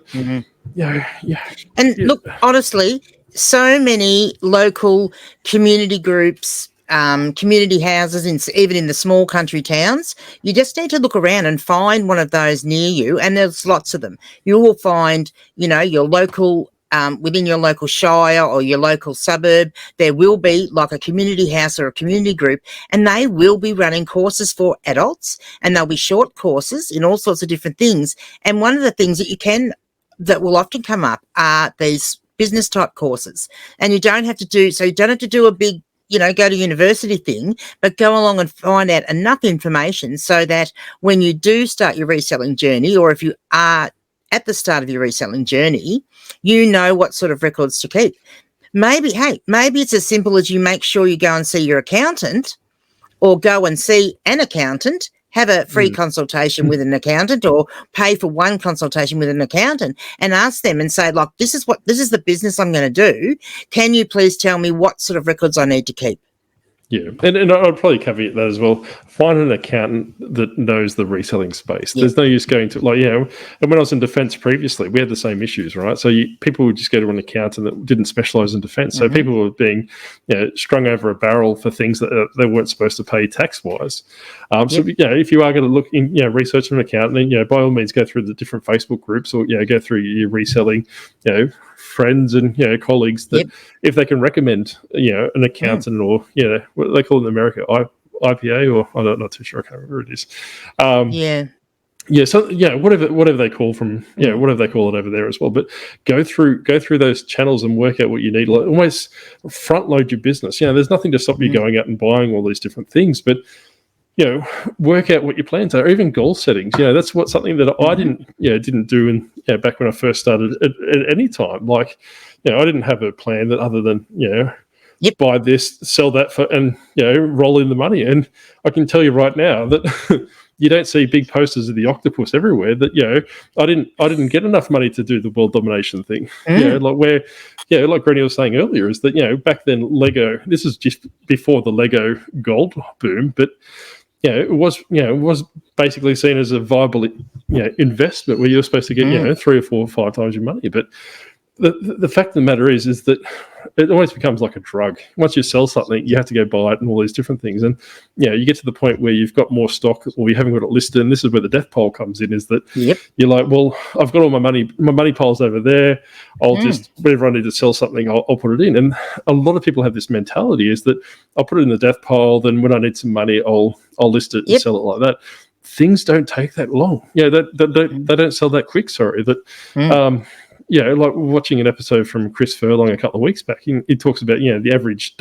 Look, honestly, so many local community groups, community houses, even in the small country towns, you just need to look around and find one of those near you, and there's lots of them. You will find, your local, within your local shire or your local suburb, there will be like a community house or a community group, and they will be running courses for adults, and they'll be short courses in all sorts of different things. And one of the things that will often come up are these business type courses, and you don't have to do a big, go to university thing, but go along and find out enough information so that when you do start your reselling journey, or if you are at the start of your reselling journey, you know what sort of records to keep. Maybe it's as simple as you make sure you go and see your accountant, or go and see an accountant, have a free consultation with an accountant, or pay for one consultation with an accountant, and ask them and say, like, this is the business I'm going to do. Can you please tell me what sort of records I need to keep? Yeah, and I'd probably caveat that as well. Find an accountant that knows the reselling space. There's no use going to and when I was in defence previously, we had the same issues, right? So people would just go to an accountant that didn't specialise in defence. So people were being strung over a barrel for things that they weren't supposed to pay tax-wise. So if you are going to look in, research an accountant, then by all means go through the different Facebook groups or go through your reselling, friends and colleagues that if they can recommend an accountant or what they call it in America IPA or I'm not too sure, I can't remember what it is. Whatever they call whatever they call it over there as well. But go through those channels and work out what you need. Like almost front load your business. There's nothing to stop you going out and buying all these different things, but work out what your plans are, even goal settings. That's something that I didn't do in back when I first started at any time. Like, I didn't have a plan that other than buy this, sell that and roll in the money. And I can tell you right now that you don't see big posters of the octopus everywhere. That I didn't get enough money to do the world domination thing. Like Granny was saying earlier, is that back then Lego. This is just before the Lego gold boom, but. It was basically seen as a viable, investment where you're supposed to get, 3 or 4 or 5 times your money. But the fact of the matter is that it always becomes like a drug. Once you sell something, you have to go buy it and all these different things. And you get to the point where you've got more stock or you haven't got it listed. And this is where the death pile comes in, is that you're like, well, I've got all my money pile's over there. I'll just, whenever I need to sell something, I'll put it in. And a lot of people have this mentality, is that I'll put it in the death pile. Then when I need some money, I'll list it and sell it like that. Things don't take that long. They don't sell that quick. Sorry. Like watching an episode from Chris Furlong a couple of weeks back, he talks about the average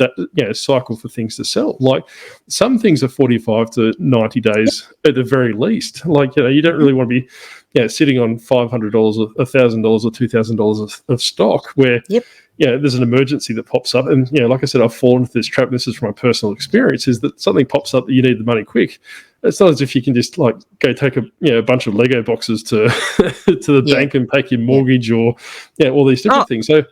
cycle for things to sell. Like some things are 45 to 90 days at the very least. Like you don't really want to be sitting on $500 or $1,000 or $2,000 of stock where there's an emergency that pops up. And like I said, I've fallen into this trap. And this is from my personal experience, is that something pops up that you need the money quick. It's not as if you can just like go take a bunch of Lego boxes to the bank and take your mortgage or all these different things. So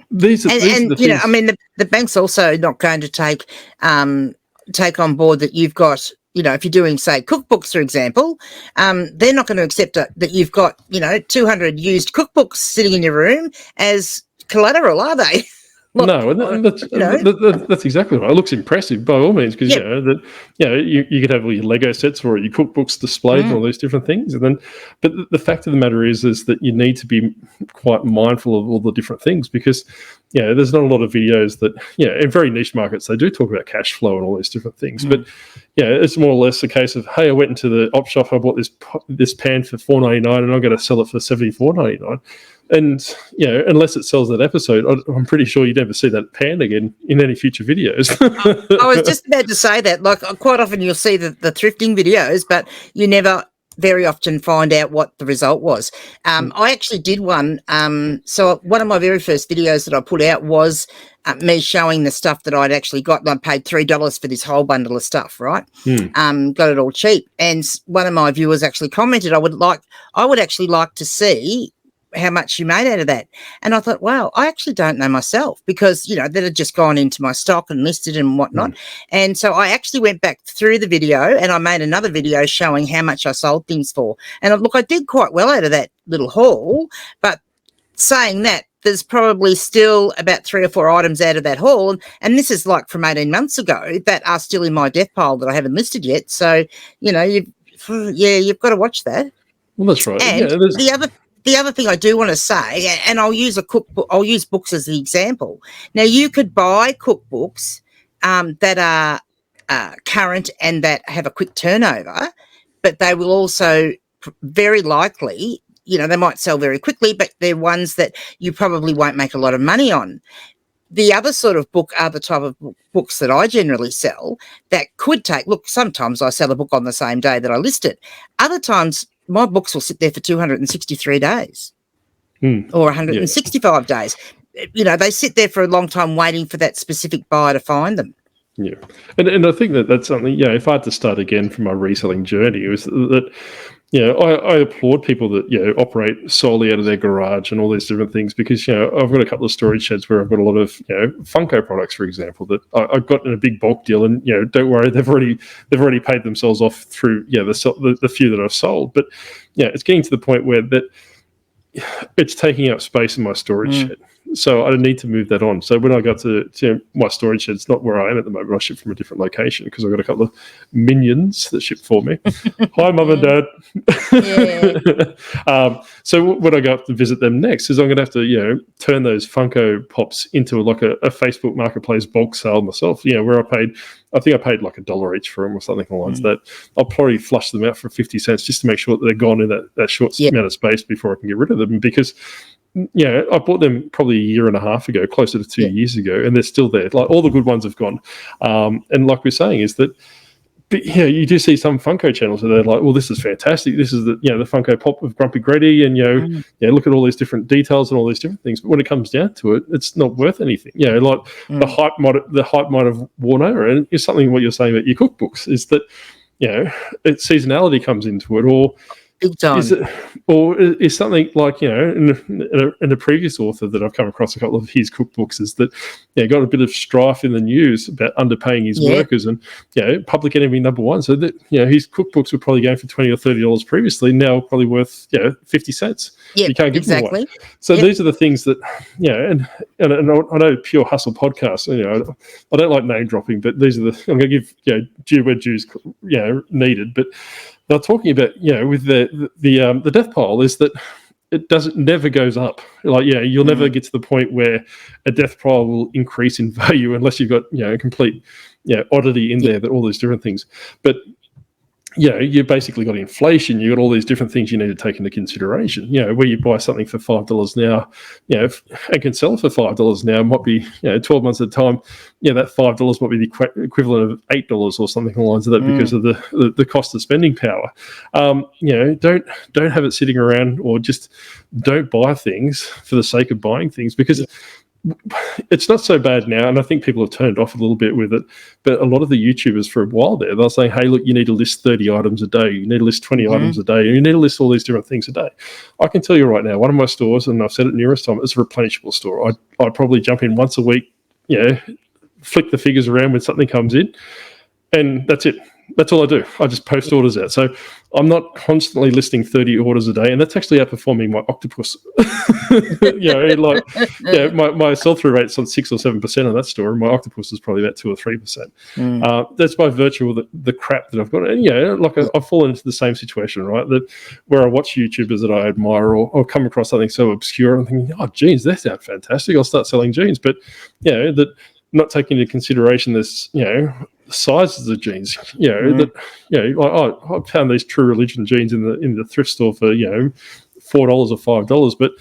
these are the things. I mean, the bank's also not going to take on board that you've got. If you're doing, say, cookbooks, for example, they're not going to accept that you've got 200 used cookbooks sitting in your room as collateral, are they? Look, that's exactly right. It looks impressive by all means, because you could have all your Lego sets or your cookbooks displayed and all these different things. And then, but the fact of the matter is that you need to be quite mindful of all the different things, because there's not a lot of videos that in very niche markets they do talk about cash flow and all these different things. But it's more or less a case of, hey, I went into the op shop, I bought this pan for $4.99 and I'm going to sell it for $74.99. And unless it sells that episode, I'm pretty sure you never see that pan again in any future videos. I was just about to say that. Like, quite often you'll see the thrifting videos, but you never very often find out what the result was. I actually did one. So one of my very first videos that I put out was me showing the stuff that I'd actually got. And I paid $3 for this whole bundle of stuff, right? Got it all cheap. And one of my viewers actually commented, I would actually like to see how much you made out of that. And I thought, wow, I actually don't know myself, because that had just gone into my stock and listed and whatnot. And so I actually went back through the video and I made another video showing how much I sold things for. And look, I did quite well out of that little haul, but saying that, there's probably still about 3 or 4 items out of that haul. And this is like from 18 months ago that are still in my death pile that I haven't listed yet. So, you've got to watch that. Well, that's right. And the other thing I do want to say, and I'll use books as the example. Now, you could buy cookbooks that are current and that have a quick turnover, but they will also very likely, they might sell very quickly, but they're ones that you probably won't make a lot of money on. The other sort of book are the type of books that I generally sell that could take, look, sometimes I sell a book on the same day that I list it. Other times, my books will sit there for 263 days or 165 days. They sit there for a long time waiting for that specific buyer to find them. Yeah. And I think that's something, if I had to start again from my reselling journey, was that, I applaud people that operate solely out of their garage and all these different things, because I've got a couple of storage sheds where I've got a lot of Funko products, for example, that I've got in a big bulk deal, and don't worry, they've already paid themselves off through the few that I've sold. But it's getting to the point where that it's taking up space in my storage shed. So I need to move that on. So when I got to my storage shed, it's not where I am at the moment. I ship from a different location because I've got a couple of minions that ship for me. Hi, Mum and Dad. So when I go up to visit them next, is I'm going to have to turn those Funko Pops into like a Facebook Marketplace bulk sale myself. Where I think I paid like $1 each for them or something along those lines. That I'll probably flush them out for 50 cents just to make sure that they're gone in that short amount of space before I can get rid of them, because I bought them probably a year and a half ago, closer to 2 years ago, and they're still there. Like, all the good ones have gone. And like we're saying is that, you do see some Funko channels that they're like, well, this is fantastic. This is the Funko Pop of Grumpy Granny, and look at all these different details and all these different things. But when it comes down to it, it's not worth anything. The hype might have worn over. And it's something what you're saying about your cookbooks is that seasonality comes into it, or is something like in a previous author that I've come across a couple of his cookbooks is that got a bit of strife in the news about underpaying his workers, and public enemy number one. So that his cookbooks were probably going for $20 or $30 previously, now probably worth 50 cents. You can't give them away. So these are the things that and I know Pure Hustle podcast. I don't like name dropping, but these are I'm going to give due where dues needed, but. They're talking about, with the death pile is that it never goes up. You'll never get to the point where a death pile will increase in value unless you've got, a complete, oddity in there, that all these different things. But, you basically got inflation. You've got all these different things you need to take into consideration. Where you buy something for $5 now, and can sell it for $5 now, might be, 12 months at a time. That $5 might be the equivalent of $8 or something along the lines of that, because of the cost of spending power. Don't have it sitting around, or just don't buy things for the sake of buying things, because it's not so bad now, and I think people have turned off a little bit with it, but a lot of the YouTubers for a while there, they're saying, hey, look, you need to list 30 items a day, you need to list 20 items a day, you need to list all these different things a day. I can tell you right now, one of my stores, and I've said it numerous times, it's a replenishable store. I'd probably jump in once a week, flick the figures around when something comes in, and that's it. That's all I do. I just post orders out. So I'm not constantly listing 30 orders a day, and that's actually outperforming my Octopus. My sell-through rate's on 6 or 7% on that store, and my Octopus is probably about 2 or 3%. That's by virtue of the crap that I've got. And I've fallen into the same situation, right? That where I watch YouTubers that I admire, or come across something so obscure, I'm thinking, oh, jeans, that sounds fantastic. I'll start selling jeans. But that not taking into consideration this, sizes of jeans, I found these True Religion jeans in the thrift store for $4 or $5, but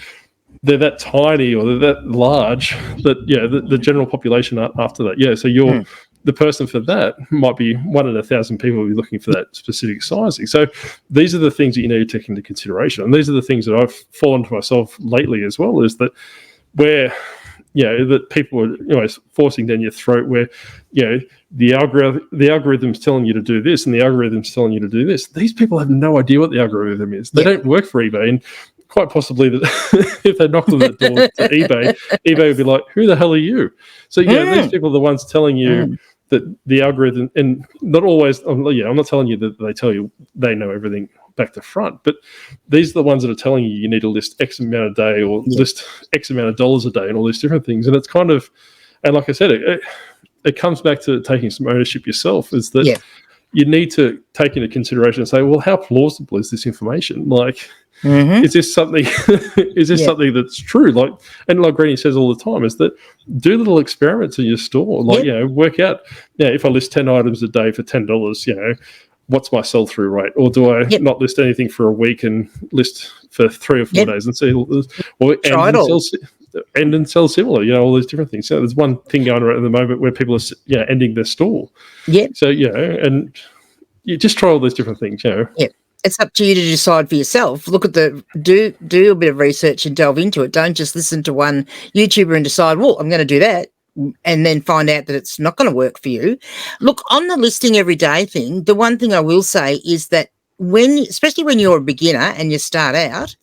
they're that tiny, or they're that large that the general population aren't after that. So you're the person for that might be 1 in 1,000 people will be looking for that specific sizing. So these are the things that you need to take into consideration, and these are the things that I've fallen to myself lately as well, is that where that people are forcing down your throat, where the algorithm's telling you to do this, and the algorithm's telling you to do this. These people have no idea what the algorithm is. They don't work for eBay, and quite possibly that if they knocked on that door to eBay would be like, who the hell are you? So these people are the ones telling you that the algorithm, and not always, I'm not telling you that they tell you they know everything back to front, but these are the ones that are telling you need to list X amount a day, or list X amount of dollars a day, and all these different things. And it's kind of, and like I said, it comes back to taking some ownership yourself, is that you need to take into consideration and say, well, how plausible is this information? Like, is this something something that's true? Like Granny says all the time, is that do little experiments in your store. Like, work out, if I list 10 items a day for $10, what's my sell-through rate? Or do I not list anything for a week and list for 3 or 4 days and see, or end and sell similar, all these different things. So there's one thing going on at the moment where people are ending their store. So and you just try all these different things. It's up to you to decide for yourself. Look at do a bit of research and delve into it. Don't just listen to one YouTuber and decide, well, I'm going to do that, and then find out that it's not going to work for you. Look, on the listing every day thing, the one thing I will say is that especially when you're a beginner and you start out,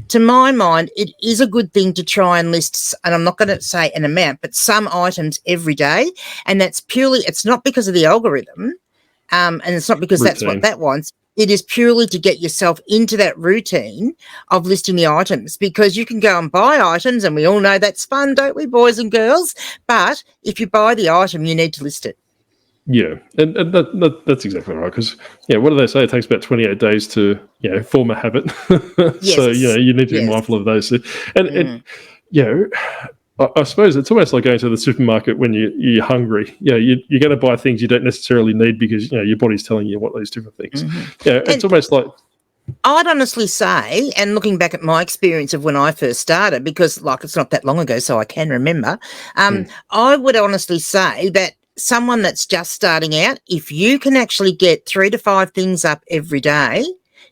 to my mind, it is a good thing to try and list, and I'm not going to say an amount, but some items every day. And that's purely, it's not because of the algorithm, and it's not because that's what that wants. It is purely to get yourself into that routine of listing the items, because you can go and buy items, and we all know that's fun, don't we, boys and girls? But if you buy the item, you need to list it. Yeah, and that's exactly right. Because what do they say? It takes about 28 days to form a habit. Yes. So you need to be mindful of those. And I suppose it's almost like going to the supermarket when you're hungry. You're going to buy things you don't necessarily need because your body's telling you what those different things. It's almost like. I'd honestly say, and looking back at my experience of when I first started, because it's not that long ago, so I can remember, I would honestly say that someone that's just starting out, if you can actually get 3 to 5 things up every day,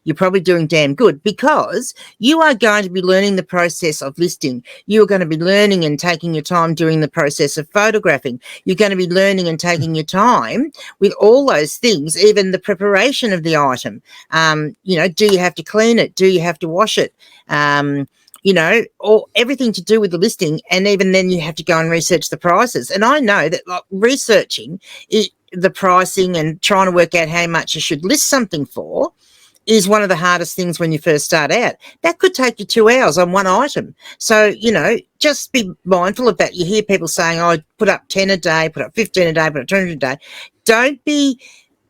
you're probably doing damn good, because you are going to be learning the process of listing. You're going to be learning and taking your time doing the process of photographing. You're going to be learning and taking your time with all those things, even the preparation of the item. Do you have to clean it? Do you have to wash it? Or everything to do with the listing. And even then you have to go and research the prices. And I know that researching the pricing and trying to work out how much you should list something for is one of the hardest things when you first start out. That could take you 2 hours on one item. So, just be mindful of that. You hear people saying, oh, put up 10 a day, put up 15 a day, put up 20 a day. Don't be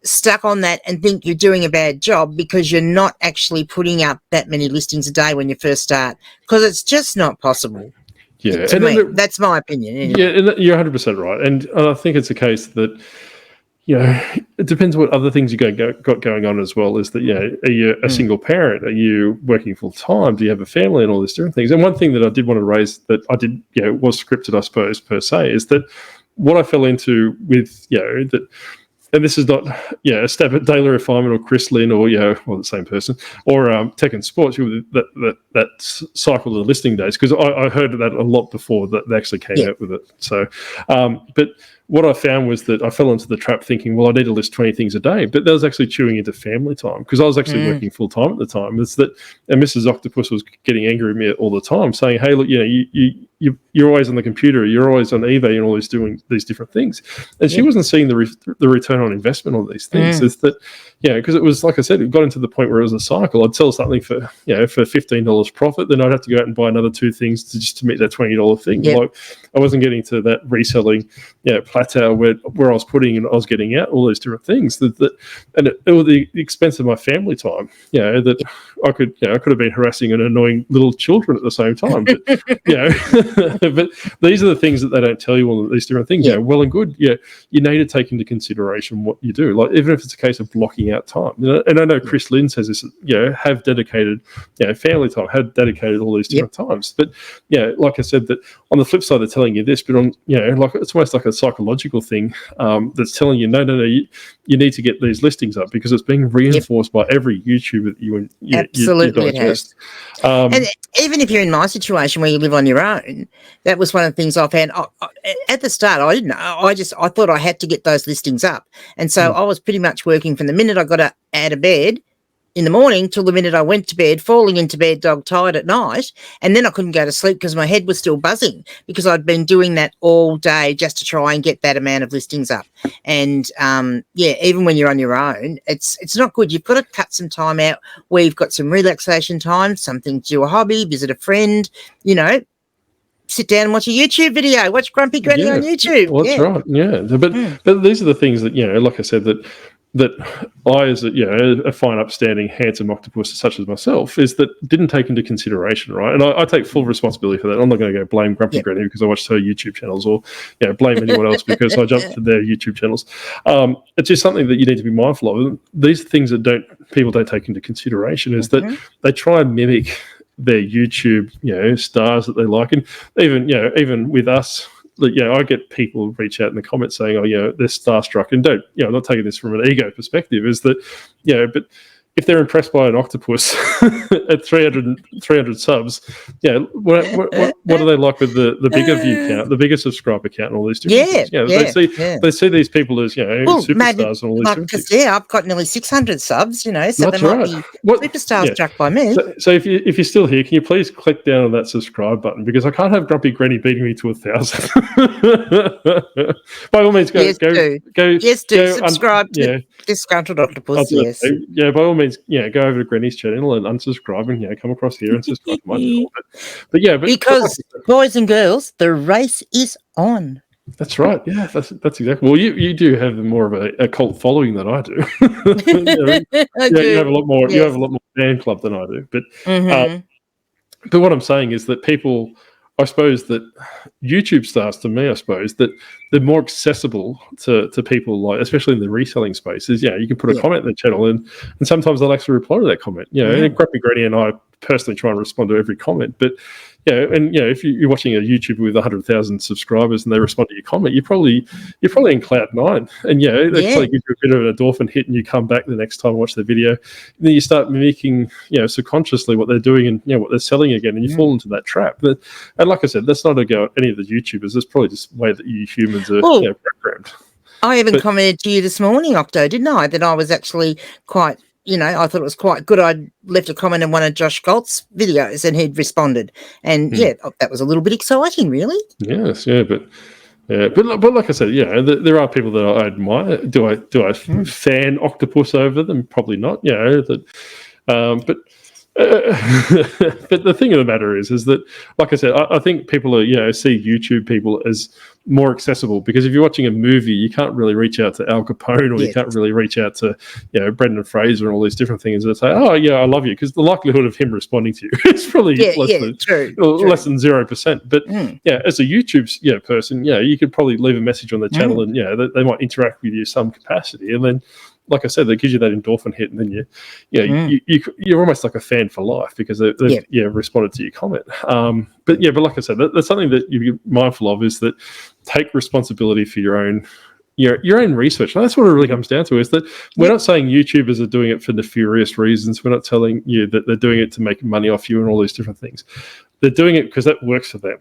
stuck on that and think you're doing a bad job because you're not actually putting up that many listings a day when you first start, because it's just not possible. Yeah, to me, that's my opinion. Anyway. Yeah, and you're 100% right. And I think it's a case that, it depends what other things you got going on as well. Is that, are you a single parent? Are you working full time? Do you have a family and all these different things? And one thing that I did want to raise that I did, was scripted, I suppose, per se, is that what I fell into with, that. And this is not, a stab at Daily Refinement or Chris Lynn or, the same person, or Tech and Sports, that cycle of the listing days, because I heard that a lot before that they actually came out with it. So, but what I found was that I fell into the trap thinking, well, I need to list 20 things a day, but that was actually chewing into family time, because I was actually working full time at the time. It's that, and Mrs. Octopus was getting angry at me all the time, saying, hey, look, you're always on the computer, you're always on eBay and always doing these different things. And she wasn't seeing the return on investment on these things. It's that, because it was, like I said, it got into the point where it was a cycle. I'd sell something for, for $15 profit, then I'd have to go out and buy another 2 things to meet that $20 thing. Like, I wasn't getting to that reselling, plateau where I was putting and I was getting out all these different things and it was the expense of my family time, that I could have been harassing and annoying little children at the same time. But, but these are the things that they don't tell you, all these different things. Well and good. You need to take into consideration what you do. Like, even if it's a case of blocking out time. And I know Chris Lynn says this, have dedicated, family time, have dedicated all these different times. But, like I said, that on the flip side, they're telling you this, but on, like, it's almost like a psychological thing that's telling you, no, you need to get these listings up, because it's being reinforced by every YouTuber that you absolutely digest. And even if you're in my situation where you live on your own, that was one of the things I found. At the start, I didn't know. I thought I had to get those listings up. And so I was pretty much working from the minute I got out of bed in the morning till the minute I went to bed, falling into bed dog-tired at night, and then I couldn't go to sleep because my head was still buzzing, because I'd been doing that all day just to try and get that amount of listings up. And, even when you're on your own, it's not good. You've got to cut some time out where you've got some relaxation time, something to do, a hobby, visit a friend, sit down and watch a YouTube video, watch Grumpy Granny on YouTube. Well, that's right, But these are the things that, like I said, that I, as a fine, upstanding, handsome octopus such as myself, is that didn't take into consideration, right? And I take full responsibility for that. I'm not going to go blame Grumpy Granny because I watched her YouTube channels, or blame anyone else because I jumped to their YouTube channels. It's just something that you need to be mindful of. These things that people don't take into consideration is that they try and mimic their YouTube, stars that they like, and even with us. I get people reach out in the comments saying, "Oh, they're starstruck," and don't. I'm not taking this from an ego perspective. Is that, but if they're impressed by an octopus at 300 subs, what do they like with the bigger view count, the bigger subscriber count, and all these different things? They see these people as superstars and all these different things. I've got nearly 600 subs, so That's they might be superstars struck by me. So if you're still here, can you please click down on that subscribe button, because I can't have Grumpy Granny beating me to 1,000. By all means, go subscribe to Disgruntled Octopus. Yes. By all means, go over to Granny's channel and unsubscribe, and come across here and subscribe to my channel. Because boys and girls, the race is on. That's right. Yeah, that's exactly. Well, you do have more of a cult following than I do. You have a lot more. Yes. You have a lot more fan club than I do. But but what I'm saying is that people, I suppose that YouTube stars, to me, I suppose that they're more accessible to people, like, especially in the reselling spaces. You can put a comment in the channel, and sometimes they'll actually reply to that comment. And Grumpy Granny and I personally try and respond to every comment, but if you're watching a YouTuber with 100,000 subscribers and they respond to your comment, you're probably in cloud nine, and they probably give you a bit of an endorphin hit, and you come back the next time and watch the video, and then you start mimicking subconsciously what they're doing and what they're selling again, and you fall into that trap. And like I said, that's not a go at any of the YouTubers. That's probably just the way that you humans are programmed. I even commented to you this morning, Octo, didn't I, that I was actually quite. I thought it was quite good. I'd left a comment in one of Josh Galt's videos, and he'd responded. And that was a little bit exciting, really. Yes, but like I said, there are people that I admire. Do I fan Octopus over them? Probably not. But the thing of the matter is that, like I said, I think people are see YouTube people as more accessible, because if you're watching a movie, you can't really reach out to Al Capone, or you can't really reach out to Brendan Fraser and all these different things and say, "Oh yeah, I love you," because the likelihood of him responding to you is probably less than 0%. But as a YouTube person, you could probably leave a message on the channel, and they might interact with you some capacity, and then, like I said, that gives you that endorphin hit, and then you're almost like a fan for life, because they've responded to your comment. But like I said, that's something that you're mindful of, is that take responsibility for your own research. And that's what it really comes down to, is that we're not saying YouTubers are doing it for nefarious reasons. We're not telling you that they're doing it to make money off you and all these different things. They're doing it because that works for them,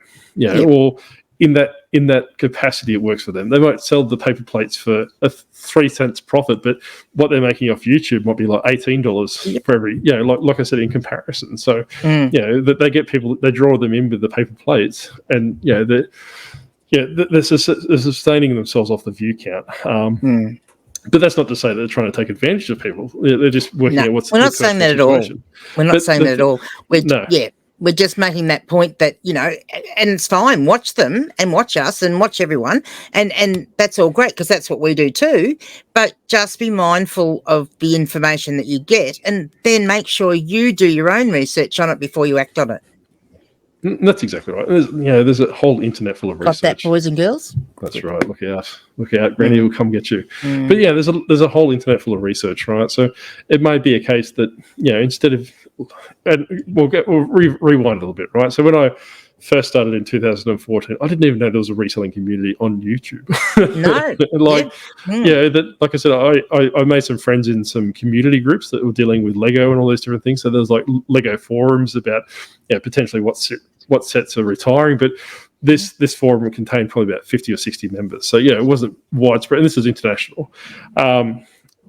or in that capacity, it works for them. They might sell the paper plates for a 3 cents profit, but what they're making off YouTube might be like $18 for every, like I said, in comparison. So, that they get people, they draw them in with the paper plates, and they're sustaining themselves off the view count. But that's not to say that they're trying to take advantage of people. They're just working out what's. We're not saying that at all. We're not saying that at all. We're just making that point that, and it's fine. Watch them and watch us and watch everyone. And that's all great, because that's what we do too. But just be mindful of the information that you get, and then make sure you do your own research on it before you act on it. That's exactly right. There's a whole internet full of research. Got that, boys and girls? That's right. Look out. Granny will come get you. But there's a whole internet full of research, right? So it may be a case that, instead of, and we'll rewind a little bit, right? So when I first started in 2014, I didn't even know there was a reselling community on YouTube. No. Like I said, I made some friends in some community groups that were dealing with Lego and all these different things. So there's like Lego forums about potentially what sets are retiring, but this forum contained probably about 50 or 60 members. So it wasn't widespread, and this is international.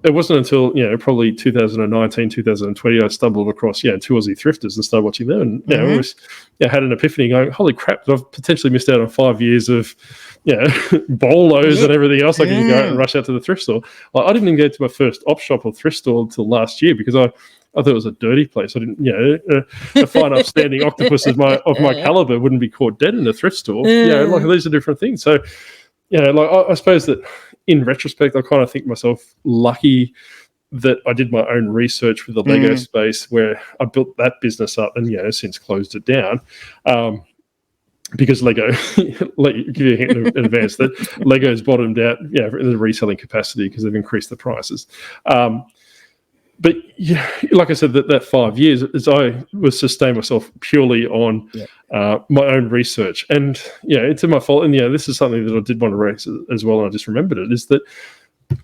It wasn't until probably 2019, 2020 I stumbled across 2 Aussie thrifters and started watching them, and I was had an epiphany, going, holy crap, I've potentially missed out on 5 years of bolos and everything else. I can go out and rush out to the thrift store. I didn't even go to my first op shop or thrift store until last year, because I thought it was a dirty place. I didn't, a fine upstanding octopus of my caliber wouldn't be caught dead in a thrift store. These are different things. So I suppose that in retrospect, I kind of think myself lucky that I did my own research with the Lego space, where I built that business up and since closed it down. Because Lego, let you give you a hint in advance that Lego's bottomed out, in the reselling capacity, because they've increased the prices. But like I said, that 5 years, as I was sustain myself purely on my own research, and it's my fault. And this is something that I did want to raise as well, and I just remembered it, is that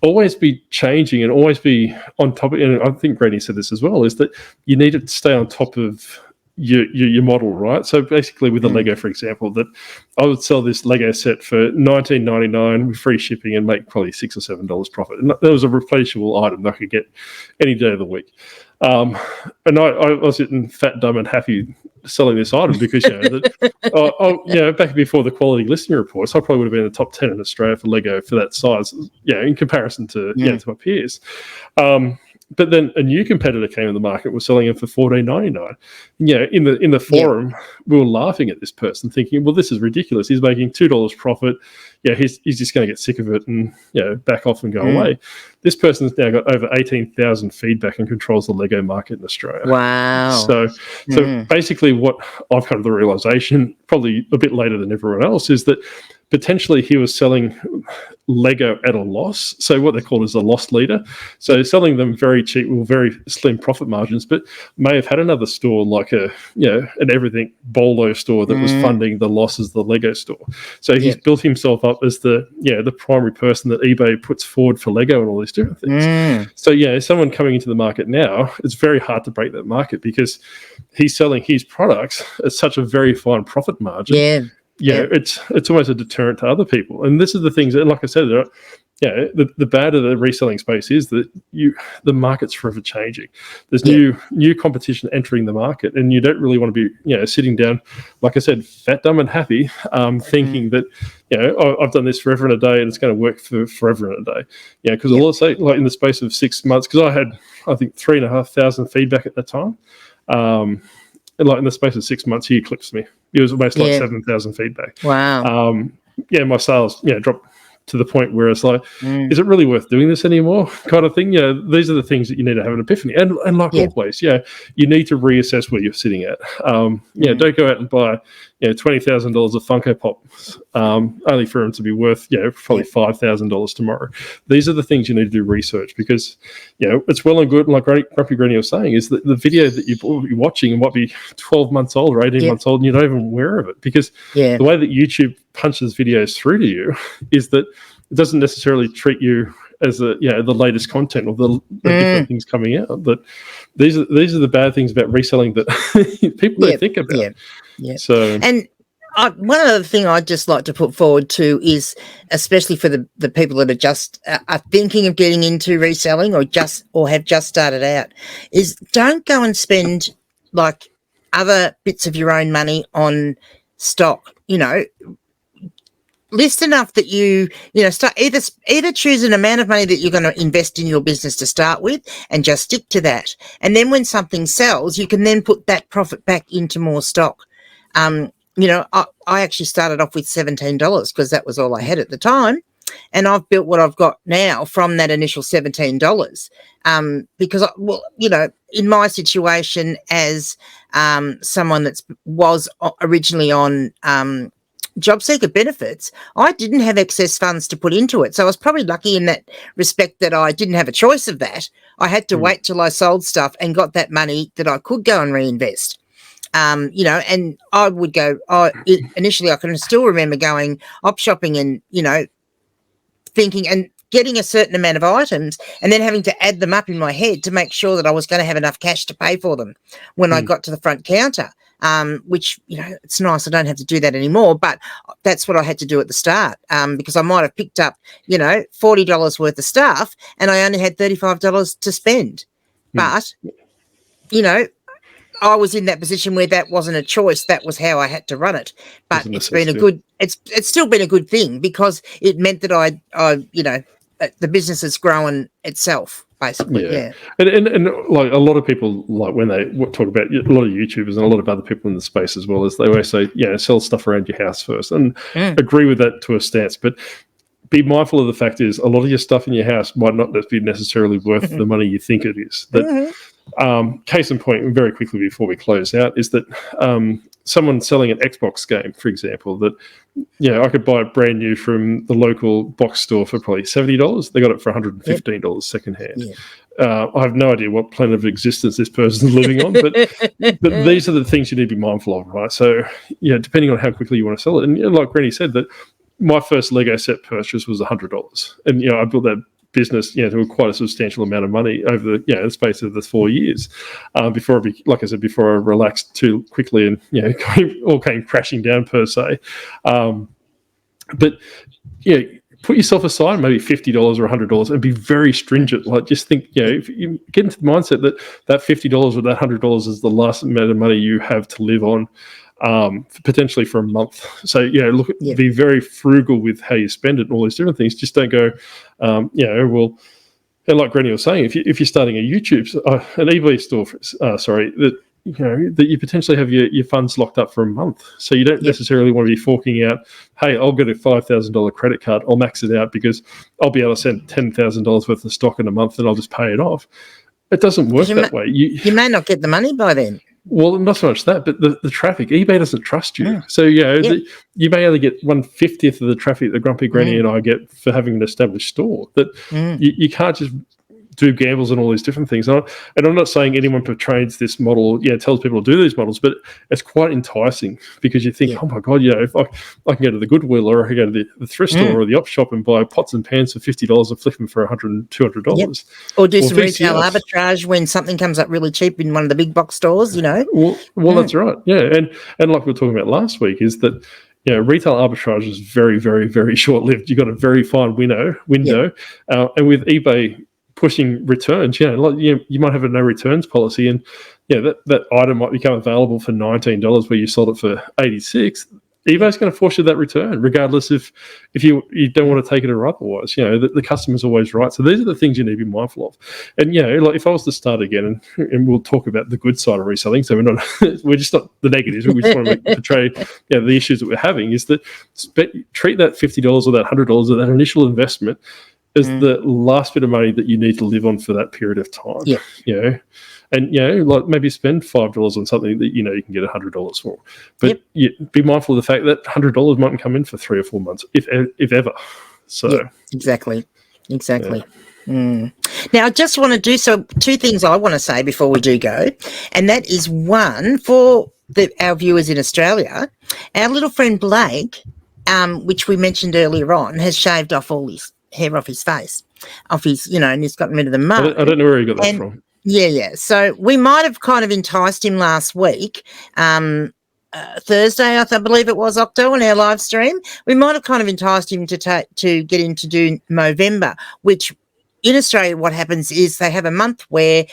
always be changing and always be on top of it. And I think Granny said this as well, is that you need to stay on top of your model, right? So basically with the Lego, for example, that I would sell this Lego set for $19.99 with free shipping and make probably $6 or $7 profit. And that was a replenishable item that I could get any day of the week. And I was sitting fat, dumb, and happy selling this item because, back before the quality listing reports, I probably would have been in the top 10 in Australia for Lego for that size, in comparison to to my peers. But then a new competitor came in the market, was selling it for $14.99. In the forum, we were laughing at this person, thinking, well, this is ridiculous. He's making $2 profit. He's just going to get sick of it and back off and go away. This person's now got over 18,000 feedback and controls the Lego market in Australia. Wow. So basically what I've come to the realization, probably a bit later than everyone else, is that potentially he was selling Lego at a loss. So what they call is a loss leader. So selling them very cheap with very slim profit margins, but may have had another store like an everything Bolo store that was funding the losses of the Lego store. So he's built himself up as the primary person that eBay puts forward for Lego and all these different things. So someone coming into the market now, it's very hard to break that market because he's selling his products at such a very fine profit margin. It's almost a deterrent to other people. And this is the things that, like I said, the bad of the reselling space is that the market's forever changing. There's new competition entering the market, and you don't really want to be sitting down, like I said, fat, dumb, and happy, thinking that I've done this forever and a day and it's going to work for forever and a day. Because I'll say, like in the space of 6 months, because I had, I think, 3,500 feedback at that time. And like in the space of 6 months, he eclipsed me. It was almost like 7,000 feedback. Wow. My sales dropped to the point where it's like, is it really worth doing this anymore? Kind of thing. These are the things that you need to have an epiphany. And like always, you need to reassess where you're sitting at. Don't go out and buy $20,000 of Funko Pops, only for them to be worth probably $5,000 tomorrow. These are the things you need to do research, because it's well and good. And like Grumpy Granny was saying, is that the video that you're watching might be 12 months old or 18 months old, and you're not even aware of it, because the way that YouTube punches videos through to you is that it doesn't necessarily treat you as the latest content or the different things coming out. But these are the bad things about reselling that people don't think about. So, and one other thing I'd just like to put forward too is, especially for the people that are just are thinking of getting into reselling or have just started out, is don't go and spend like other bits of your own money on stock. List enough that you start either choose an amount of money that you're going to invest in your business to start with and just stick to that. And then when something sells, you can then put that profit back into more stock. I actually started off with $17 because that was all I had at the time. And I've built what I've got now from that initial $17. Because, in my situation as someone that was originally on job seeker benefits, I didn't have excess funds to put into it. So I was probably lucky in that respect that I didn't have a choice of that. I had to wait till I sold stuff and got that money that I could go and reinvest. And I would go, initially I can still remember going op shopping and, thinking and getting a certain amount of items and then having to add them up in my head to make sure that I was going to have enough cash to pay for them when I got to the front counter. Which, it's nice I don't have to do that anymore, but that's what I had to do at the start, because I might have picked up, $40 worth of stuff and I only had $35 to spend. But, I was in that position where that wasn't a choice. That was how I had to run it. But it's been it's still been a good thing, because it meant that I the business has grown itself. Basically, and like a lot of people, like when they talk about a lot of YouTubers and a lot of other people in the space as well, as they always say, sell stuff around your house first, and agree with that to a stance. But be mindful of the fact is a lot of your stuff in your house might not be necessarily worth the money you think it is. That case in point, very quickly before we close out, is that someone selling an Xbox game, for example, that I could buy it brand new from the local box store for probably $70. They got it for $115 secondhand. I have no idea what planet of existence this person's living on, but these are the things you need to be mindful of, right? So, depending on how quickly you want to sell it. And like Granny said, that my first Lego set purchase was $100. And, I built that business, to quite a substantial amount of money over the space of the 4 years, before like I said, before I relaxed too quickly and all came crashing down per se. But put yourself aside maybe $50 or $100 and be very stringent. Like, just think, if you get into the mindset that $50 or that $100 is the last amount of money you have to live on, potentially for a month. So, be very frugal with how you spend it and all these different things. Just don't go, and like Granny was saying, if you're starting a YouTube, an eBay store, that you potentially have your funds locked up for a month. So you don't necessarily want to be forking out, hey, I'll get a $5,000 credit card, I'll max it out because I'll be able to send $10,000 worth of stock in a month and I'll just pay it off. It doesn't work that way. You may not get the money by then. Well, not so much that, but the traffic. eBay doesn't trust you. So, you may only get 1/50 of the traffic that Grumpy Granny and I get for having an established store. That you can't just do gambles and all these different things. And I'm not saying anyone portrays this model, tells people to do these models, but it's quite enticing because you think, oh my God, if I can go to the Goodwill or I can go to the thrift store or the op shop and buy pots and pans for $50 and flip them for $100 and $200. Or do some retail arbitrage when something comes up really cheap in one of the big box stores, Well, that's right. Yeah. And like we were talking about last week is that, retail arbitrage is very, very, very short-lived. You've got a very fine window. And with eBay pushing returns, you might have a no returns policy, and that item might become available for $19 where you sold it for $86. eBay's going to force you that return, regardless if you don't want to take it or otherwise. The customer's always right. So these are the things you need to be mindful of. And like if I was to start again, and we'll talk about the good side of reselling. So we're just not the negatives. We just want to portray the issues that we're having. Is that treat that $50 or that $100 or that initial investment as the last bit of money that you need to live on for that period of time. And like maybe spend $5 on something that you can get $100 for. But be mindful of the fact that $100 mightn't come in for 3 or 4 months, if ever. So exactly. Now, I just want to do 2 things I want to say before we do go, and that is one for our viewers in Australia. Our little friend Blake, which we mentioned earlier on, has shaved off all his hair off his face, and he's gotten rid of the mud. I don't know where he got that from. Yeah. So we might have kind of enticed him last week, Thursday, I believe it was, Octo, on our live stream. We might have kind of enticed him to get him to do Movember, which in Australia what happens is they have a month where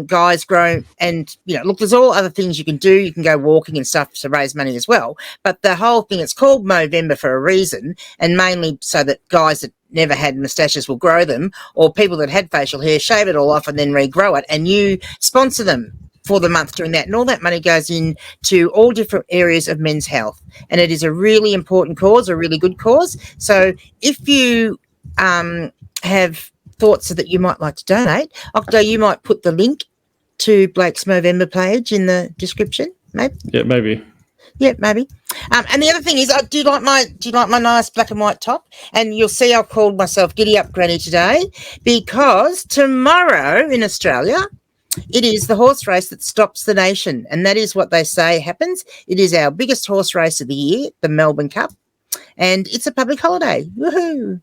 guys grow and, look, there's all other things you can do. You can go walking and stuff to raise money as well. But the whole thing, it's called Movember for a reason, and mainly so that guys that never had moustaches will grow them, or people that had facial hair shave it all off and then regrow it, and you sponsor them for the month doing that. And all that money goes into all different areas of men's health. And it is a really important cause, a really good cause. So if you have thoughts that you might like to donate, Octo, you might put the link to Blake's Movember page in the description, maybe? Yeah, maybe. Yeah, maybe. And the other thing is, do you like my nice black and white top? And you'll see I've called myself Giddy Up Granny today because tomorrow in Australia, it is the horse race that stops the nation. And that is what they say happens. It is our biggest horse race of the year, the Melbourne Cup. And it's a public holiday. Woohoo.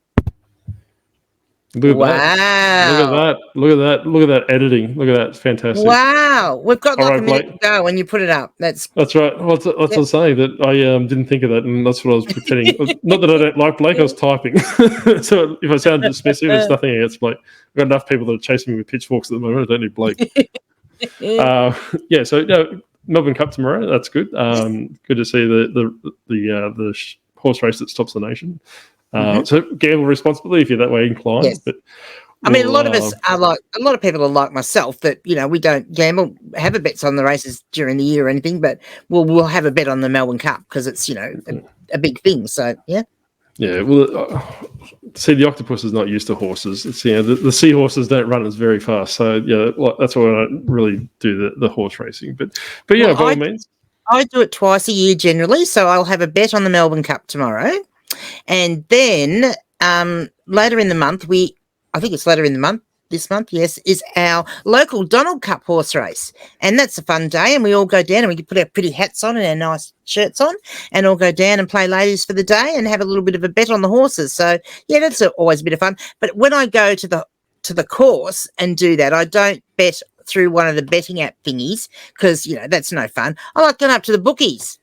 Look at that. Look at that editing. Look at that. It's fantastic. Wow. We've got like a minute to go when you put it up. That's right. What I was saying, that I didn't think of that, and that's what I was pretending. Not that I don't like Blake, I was typing. So if I sound dismissive, it's nothing against Blake. I've got enough people that are chasing me with pitchforks at the moment. I don't need Blake. So Melbourne Cup tomorrow. That's good. Good to see the horse race that stops the nation. So gamble responsibly if you're that way inclined. Yes. But I mean, a lot of us are like, a lot of people are like myself that, we don't gamble, have a bets on the races during the year or anything, but we'll have a bet on the Melbourne Cup because it's, a big thing. So, yeah. Yeah, well, see, the octopus is not used to horses. It's, the seahorses don't run as very fast. So, that's why I don't really do the horse racing. But by all means. I do it twice a year generally, so I'll have a bet on the Melbourne Cup tomorrow. And then later in the month, this month, yes, is our local Donald Cup horse race. And that's a fun day. And we all go down and we can put our pretty hats on and our nice shirts on and all go down and play ladies for the day and have a little bit of a bet on the horses. So, yeah, that's always a bit of fun. But when I go to the course and do that, I don't bet through one of the betting app thingies because, that's no fun. I like going up to the bookies.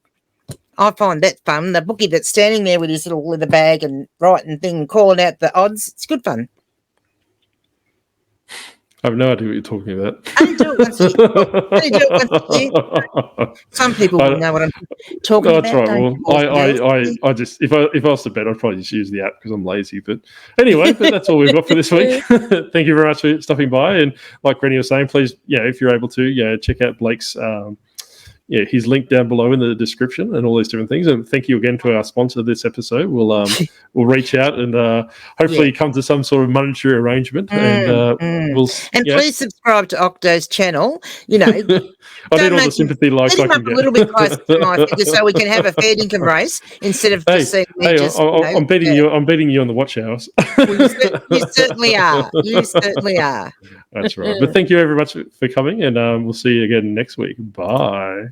I find that fun. The bookie that's standing there with his little leather bag and writing thing, calling out the odds. It's good fun. I have no idea what you're talking about. I only do it once a year. Some people will know what I'm talking about. That's right. Well, I just if I was to bet, I'd probably just use the app because I'm lazy. But anyway, that's all we've got for this week. Thank you very much for stopping by. And like Granny was saying, please, if you're able to, check out Blake's. His link down below in the description and all these different things. And thank you again to our sponsor this episode. We'll reach out and hopefully come to some sort of monetary arrangement. Please subscribe to Octo's channel. I need all the sympathy likes I can get. A little bit closer to my figure so we can have a fair income race instead of just seeing me I'm beating you. I'm beating you on the watch hours. Well, you certainly are. You certainly are. That's right. But thank you very much for coming, and we'll see you again next week. Bye.